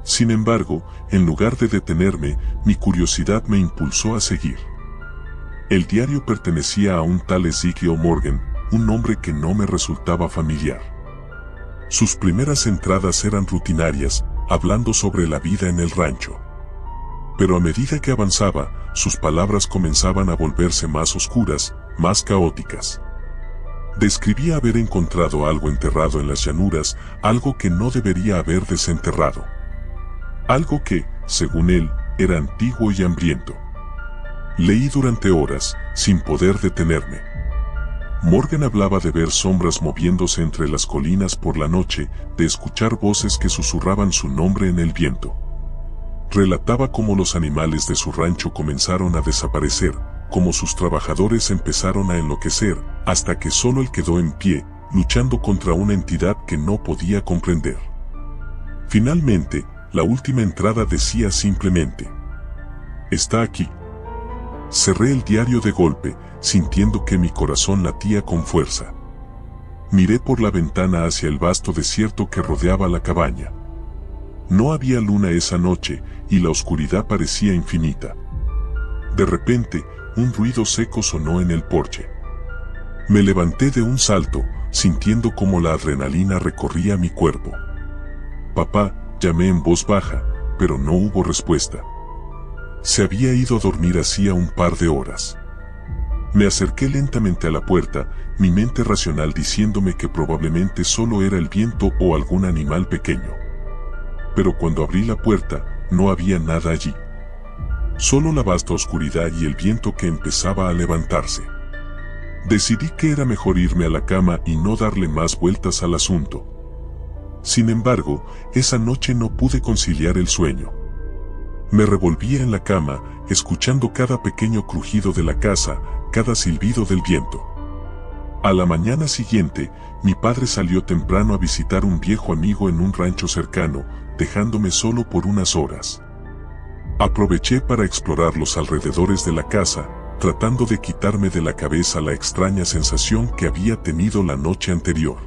Sin embargo, en lugar de detenerme, mi curiosidad me impulsó a seguir. El diario pertenecía a un tal Ezekiel Morgan, un nombre que no me resultaba familiar. Sus primeras entradas eran rutinarias, hablando sobre la vida en el rancho. Pero a medida que avanzaba, sus palabras comenzaban a volverse más oscuras, más caóticas. Describía haber encontrado algo enterrado en las llanuras, algo que no debería haber desenterrado. Algo que, según él, era antiguo y hambriento. Leí durante horas, sin poder detenerme. Morgan hablaba de ver sombras moviéndose entre las colinas por la noche, de escuchar voces que susurraban su nombre en el viento. Relataba cómo los animales de su rancho comenzaron a desaparecer, cómo sus trabajadores empezaron a enloquecer, hasta que solo él quedó en pie, luchando contra una entidad que no podía comprender. Finalmente, la última entrada decía simplemente: está aquí. Cerré el diario de golpe, sintiendo que mi corazón latía con fuerza. Miré por la ventana hacia el vasto desierto que rodeaba la cabaña. No había luna esa noche, y la oscuridad parecía infinita. De repente, un ruido seco sonó en el porche. Me levanté de un salto, sintiendo como la adrenalina recorría mi cuerpo. Papá, llamé en voz baja, pero no hubo respuesta. Se había ido a dormir hacía un par de horas. Me acerqué lentamente a la puerta, mi mente racional diciéndome que probablemente solo era el viento o algún animal pequeño. Pero cuando abrí la puerta, no había nada allí. Solo la vasta oscuridad y el viento que empezaba a levantarse. Decidí que era mejor irme a la cama y no darle más vueltas al asunto. Sin embargo, esa noche no pude conciliar el sueño. Me revolvía en la cama, escuchando cada pequeño crujido de la casa, cada silbido del viento. A la mañana siguiente, mi padre salió temprano a visitar un viejo amigo en un rancho cercano, dejándome solo por unas horas. Aproveché para explorar los alrededores de la casa, tratando de quitarme de la cabeza la extraña sensación que había tenido la noche anterior.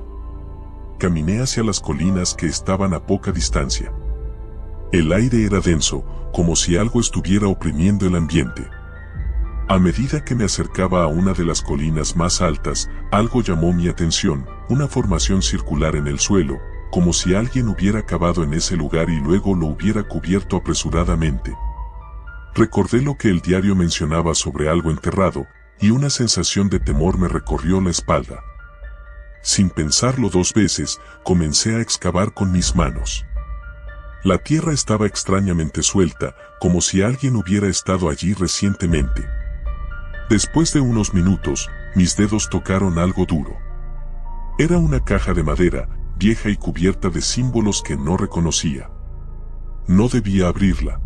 Caminé hacia las colinas que estaban a poca distancia. El aire era denso, como si algo estuviera oprimiendo el ambiente. A medida que me acercaba a una de las colinas más altas, algo llamó mi atención, una formación circular en el suelo, como si alguien hubiera cavado en ese lugar y luego lo hubiera cubierto apresuradamente. Recordé lo que el diario mencionaba sobre algo enterrado, y una sensación de temor me recorrió la espalda. Sin pensarlo dos veces, comencé a excavar con mis manos. La tierra estaba extrañamente suelta, como si alguien hubiera estado allí recientemente. Después de unos minutos, mis dedos tocaron algo duro. Era una caja de madera, vieja y cubierta de símbolos que no reconocía. No debía abrirla.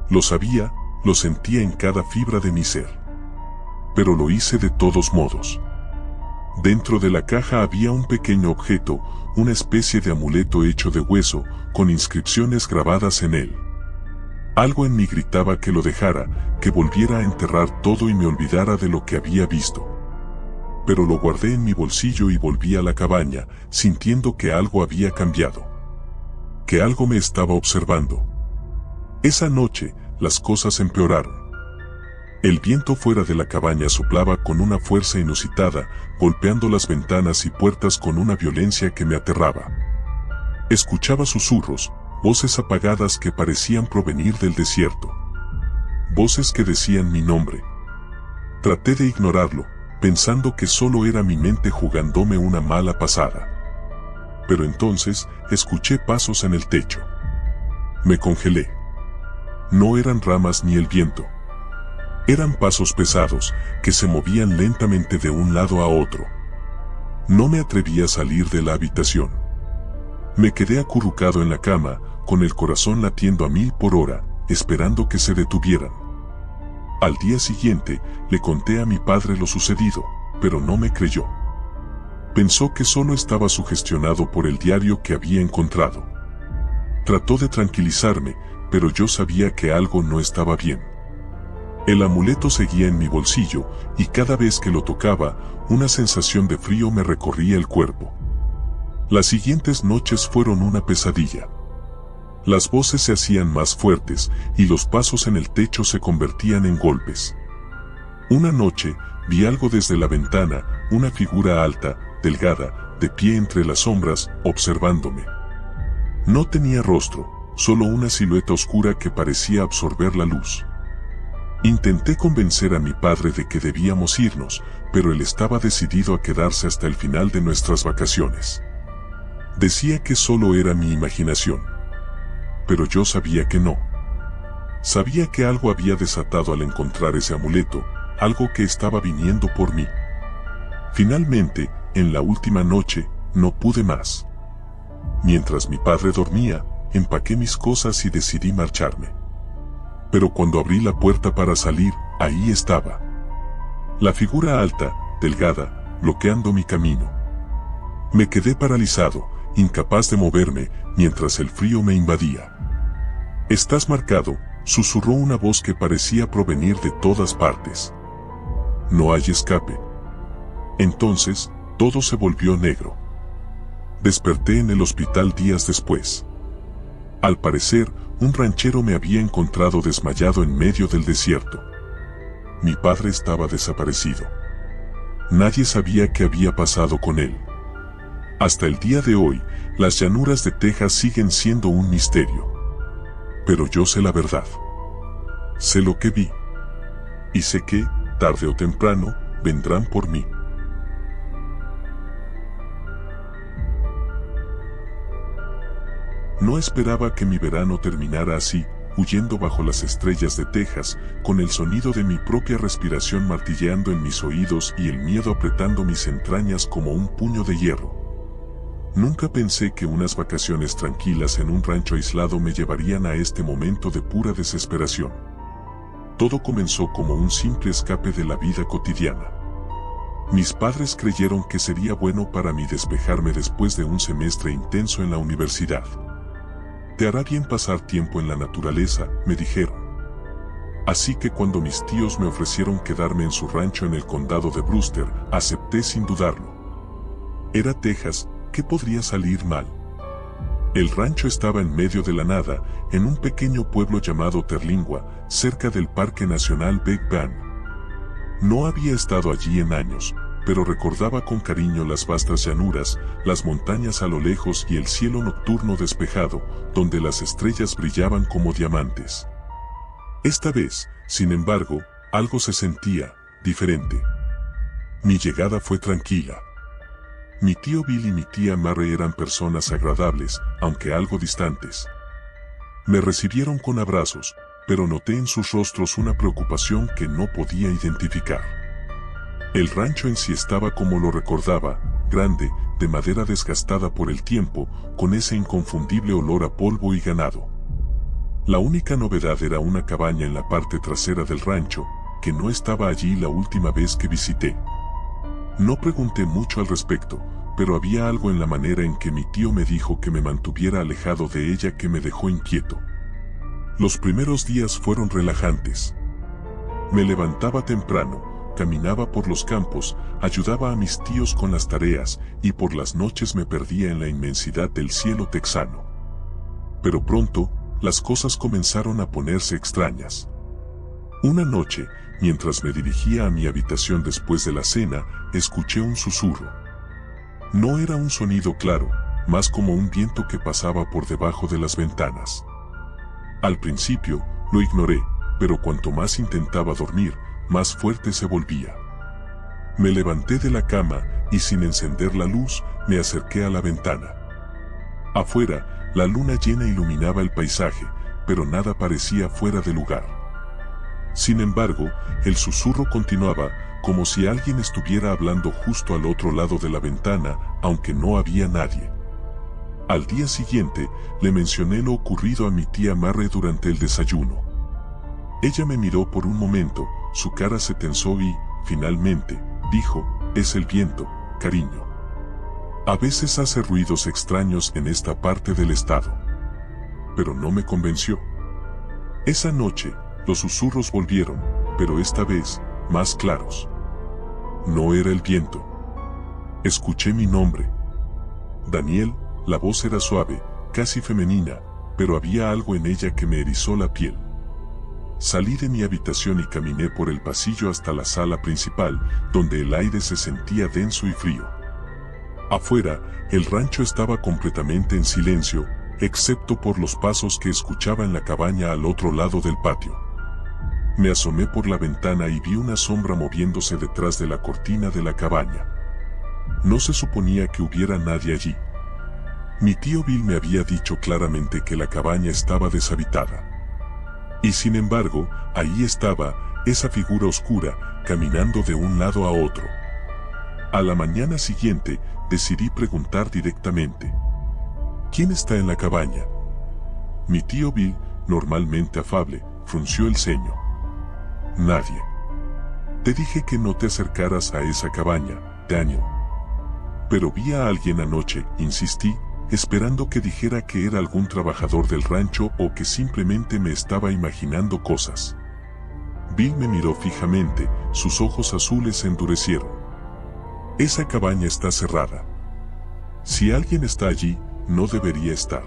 Lo sabía, lo sentía en cada fibra de mi ser. Pero lo hice de todos modos. Dentro de la caja había un pequeño objeto, una especie de amuleto hecho de hueso, con inscripciones grabadas en él. Algo en mí gritaba que lo dejara, que volviera a enterrar todo y me olvidara de lo que había visto. Pero lo guardé en mi bolsillo y volví a la cabaña, sintiendo que algo había cambiado. Que algo me estaba observando. Esa noche, las cosas empeoraron. El viento fuera de la cabaña soplaba con una fuerza inusitada, golpeando las ventanas y puertas con una violencia que me aterraba. Escuchaba susurros, voces apagadas que parecían provenir del desierto. Voces que decían mi nombre. Traté de ignorarlo, pensando que solo era mi mente jugándome una mala pasada. Pero entonces, escuché pasos en el techo. Me congelé. No eran ramas ni el viento. Eran pasos pesados, que se movían lentamente de un lado a otro. No me atreví a salir de la habitación. Me quedé acurrucado en la cama, con el corazón latiendo a 1000 por hora, esperando que se detuvieran. Al día siguiente, le conté a mi padre lo sucedido, pero no me creyó. Pensó que solo estaba sugestionado por el diario que había encontrado. Trató de tranquilizarme, pero yo sabía que algo no estaba bien. El amuleto seguía en mi bolsillo, y cada vez que lo tocaba, una sensación de frío me recorría el cuerpo. Las siguientes noches fueron una pesadilla. Las voces se hacían más fuertes, y los pasos en el techo se convertían en golpes. Una noche, vi algo desde la ventana, una figura alta, delgada, de pie entre las sombras, observándome. No tenía rostro, solo una silueta oscura que parecía absorber la luz. Intenté convencer a mi padre de que debíamos irnos, pero él estaba decidido a quedarse hasta el final de nuestras vacaciones. Decía que solo era mi imaginación. Pero yo sabía que no. Sabía que algo había desatado al encontrar ese amuleto, algo que estaba viniendo por mí. Finalmente, en la última noche, no pude más. Mientras mi padre dormía, empaqué mis cosas y decidí marcharme. Pero cuando abrí la puerta para salir, ahí estaba. La figura alta, delgada, bloqueando mi camino. Me quedé paralizado, incapaz de moverme, mientras el frío me invadía. «Estás marcado», susurró una voz que parecía provenir de todas partes. «No hay escape». Entonces, todo se volvió negro. Desperté en el hospital días después. Al parecer, un ranchero me había encontrado desmayado en medio del desierto. Mi padre estaba desaparecido. Nadie sabía qué había pasado con él. Hasta el día de hoy, las llanuras de Texas siguen siendo un misterio. Pero yo sé la verdad. Sé lo que vi. Y sé que, tarde o temprano, vendrán por mí. No esperaba que mi verano terminara así, huyendo bajo las estrellas de Texas, con el sonido de mi propia respiración martilleando en mis oídos y el miedo apretando mis entrañas como un puño de hierro. Nunca pensé que unas vacaciones tranquilas en un rancho aislado me llevarían a este momento de pura desesperación. Todo comenzó como un simple escape de la vida cotidiana. Mis padres creyeron que sería bueno para mí despejarme después de un semestre intenso en la universidad. «Te hará bien pasar tiempo en la naturaleza», me dijeron. Así que cuando mis tíos me ofrecieron quedarme en su rancho en el condado de Brewster, acepté sin dudarlo. Era Texas, ¿qué podría salir mal? El rancho estaba en medio de la nada, en un pequeño pueblo llamado Terlingua, cerca del Parque Nacional Big Bend. No había estado allí en años, pero recordaba con cariño las vastas llanuras, las montañas a lo lejos y el cielo nocturno despejado, donde las estrellas brillaban como diamantes. Esta vez, sin embargo, algo se sentía diferente. Mi llegada fue tranquila. Mi tío Bill y mi tía Mary eran personas agradables, aunque algo distantes. Me recibieron con abrazos, pero noté en sus rostros una preocupación que no podía identificar. El rancho en sí estaba como lo recordaba, grande, de madera desgastada por el tiempo, con ese inconfundible olor a polvo y ganado. La única novedad era una cabaña en la parte trasera del rancho, que no estaba allí la última vez que visité. No pregunté mucho al respecto, pero había algo en la manera en que mi tío me dijo que me mantuviera alejado de ella que me dejó inquieto. Los primeros días fueron relajantes. Me levantaba temprano, caminaba por los campos, ayudaba a mis tíos con las tareas, y por las noches me perdía en la inmensidad del cielo texano. Pero pronto, las cosas comenzaron a ponerse extrañas. Una noche, mientras me dirigía a mi habitación después de la cena, escuché un susurro. No era un sonido claro, más como un viento que pasaba por debajo de las ventanas. Al principio, lo ignoré, pero cuanto más intentaba dormir, más fuerte se volvía. Me levanté de la cama y sin encender la luz, me acerqué a la ventana. Afuera, la luna llena iluminaba el paisaje, pero nada parecía fuera de lugar. Sin embargo, el susurro continuaba, como si alguien estuviera hablando justo al otro lado de la ventana, aunque no había nadie. Al día siguiente, le mencioné lo ocurrido a mi tía Marre durante el desayuno. Ella me miró por un momento, su cara se tensó y, finalmente, dijo, «Es el viento, cariño. A veces hace ruidos extraños en esta parte del estado». Pero no me convenció. Esa noche, los susurros volvieron, pero esta vez, más claros. No era el viento. Escuché mi nombre. Daniel. La voz era suave, casi femenina, pero había algo en ella que me erizó la piel. Salí de mi habitación y caminé por el pasillo hasta la sala principal, donde el aire se sentía denso y frío. Afuera, el rancho estaba completamente en silencio, excepto por los pasos que escuchaba en la cabaña al otro lado del patio. Me asomé por la ventana y vi una sombra moviéndose detrás de la cortina de la cabaña. No se suponía que hubiera nadie allí. Mi tío Bill me había dicho claramente que la cabaña estaba deshabitada. Y sin embargo, ahí estaba, esa figura oscura, caminando de un lado a otro. A la mañana siguiente, decidí preguntar directamente. ¿Quién está en la cabaña? Mi tío Bill, normalmente afable, frunció el ceño. Nadie. Te dije que no te acercaras a esa cabaña, Daniel. Pero vi a alguien anoche, insistí, esperando que dijera que era algún trabajador del rancho o que simplemente me estaba imaginando cosas. Bill me miró fijamente, sus ojos azules se endurecieron. Esa cabaña está cerrada. Si alguien está allí, no debería estar.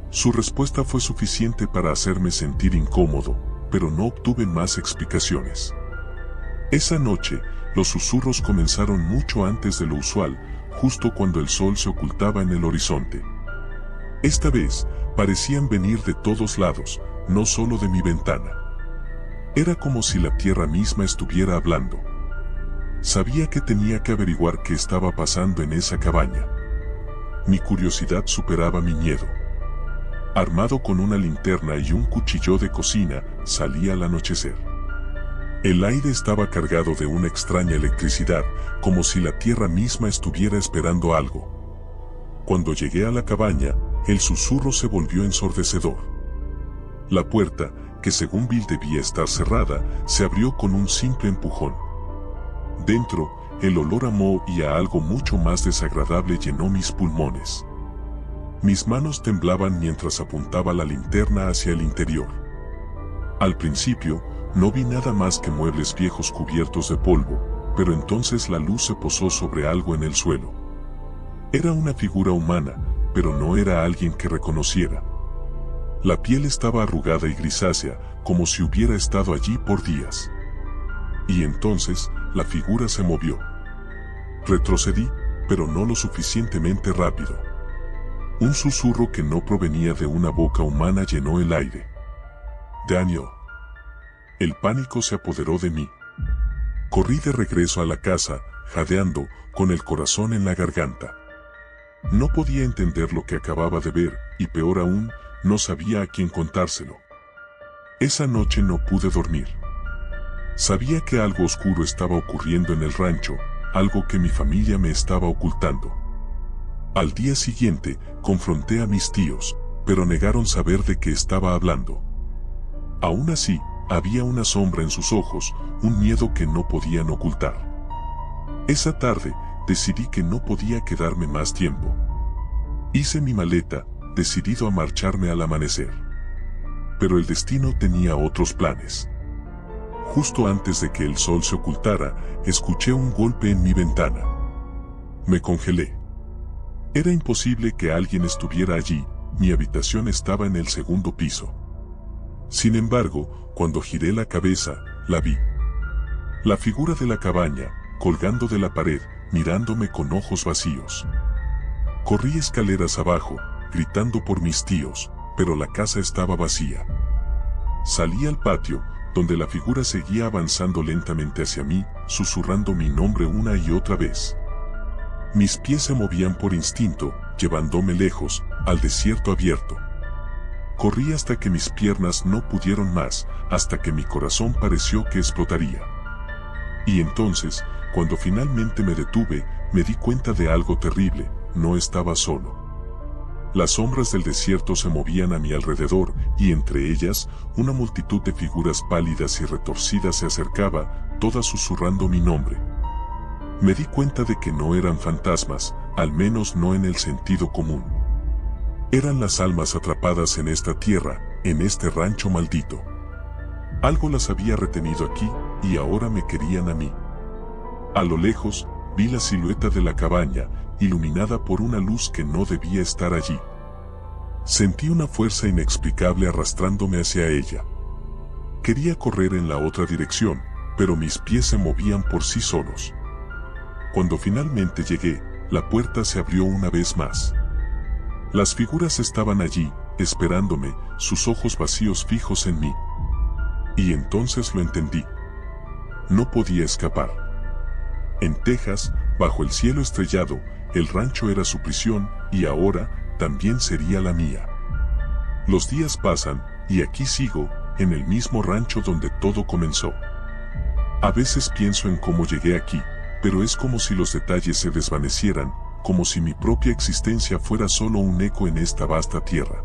Su respuesta fue suficiente para hacerme sentir incómodo, pero no obtuve más explicaciones. Esa noche, los susurros comenzaron mucho antes de lo usual, justo cuando el sol se ocultaba en el horizonte. Esta vez, parecían venir de todos lados, no solo de mi ventana. Era como si la tierra misma estuviera hablando. Sabía que tenía que averiguar qué estaba pasando en esa cabaña. Mi curiosidad superaba mi miedo. Armado con una linterna y un cuchillo de cocina, salí al anochecer. El aire estaba cargado de una extraña electricidad, como si la tierra misma estuviera esperando algo. Cuando llegué a la cabaña, el susurro se volvió ensordecedor. La puerta, que según Bill debía estar cerrada, se abrió con un simple empujón. Dentro, el olor a moho y a algo mucho más desagradable llenó mis pulmones. Mis manos temblaban mientras apuntaba la linterna hacia el interior. Al principio, no vi nada más que muebles viejos cubiertos de polvo, pero entonces la luz se posó sobre algo en el suelo. Era una figura humana, pero no era alguien que reconociera. La piel estaba arrugada y grisácea, como si hubiera estado allí por días. Y entonces, la figura se movió. Retrocedí, pero no lo suficientemente rápido. Un susurro que no provenía de una boca humana llenó el aire. Daniel. El pánico se apoderó de mí. Corrí de regreso a la casa, jadeando, con el corazón en la garganta. No podía entender lo que acababa de ver, y peor aún, no sabía a quién contárselo. Esa noche no pude dormir. Sabía que algo oscuro estaba ocurriendo en el rancho, algo que mi familia me estaba ocultando. Al día siguiente, confronté a mis tíos, pero negaron saber de qué estaba hablando. Aún así, había una sombra en sus ojos, un miedo que no podían ocultar. Esa tarde, decidí que no podía quedarme más tiempo. Hice mi maleta, decidido a marcharme al amanecer. Pero el destino tenía otros planes. Justo antes de que el sol se ocultara, escuché un golpe en mi ventana. Me congelé. Era imposible que alguien estuviera allí, mi habitación estaba en el segundo piso. Sin embargo, cuando giré la cabeza, la vi. La figura de la cabaña, colgando de la pared, mirándome con ojos vacíos. Corrí escaleras abajo, gritando por mis tíos, pero la casa estaba vacía. Salí al patio, donde la figura seguía avanzando lentamente hacia mí, susurrando mi nombre una y otra vez. Mis pies se movían por instinto, llevándome lejos, al desierto abierto. Corrí hasta que mis piernas no pudieron más, hasta que mi corazón pareció que explotaría. Y entonces, cuando finalmente me detuve, me di cuenta de algo terrible: no estaba solo. Las sombras del desierto se movían a mi alrededor, y entre ellas, una multitud de figuras pálidas y retorcidas se acercaba, todas susurrando mi nombre. Me di cuenta de que no eran fantasmas, al menos no en el sentido común. Eran las almas atrapadas en esta tierra, en este rancho maldito. Algo las había retenido aquí, y ahora me querían a mí. A lo lejos, vi la silueta de la cabaña, iluminada por una luz que no debía estar allí. Sentí una fuerza inexplicable arrastrándome hacia ella. Quería correr en la otra dirección, pero mis pies se movían por sí solos. Cuando finalmente llegué, la puerta se abrió una vez más. Las figuras estaban allí, esperándome, sus ojos vacíos fijos en mí. Y entonces lo entendí. No podía escapar. En Texas, bajo el cielo estrellado, el rancho era su prisión, y ahora, también sería la mía. Los días pasan, y aquí sigo, en el mismo rancho donde todo comenzó. A veces pienso en cómo llegué aquí, pero es como si los detalles se desvanecieran, como si mi propia existencia fuera solo un eco en esta vasta tierra.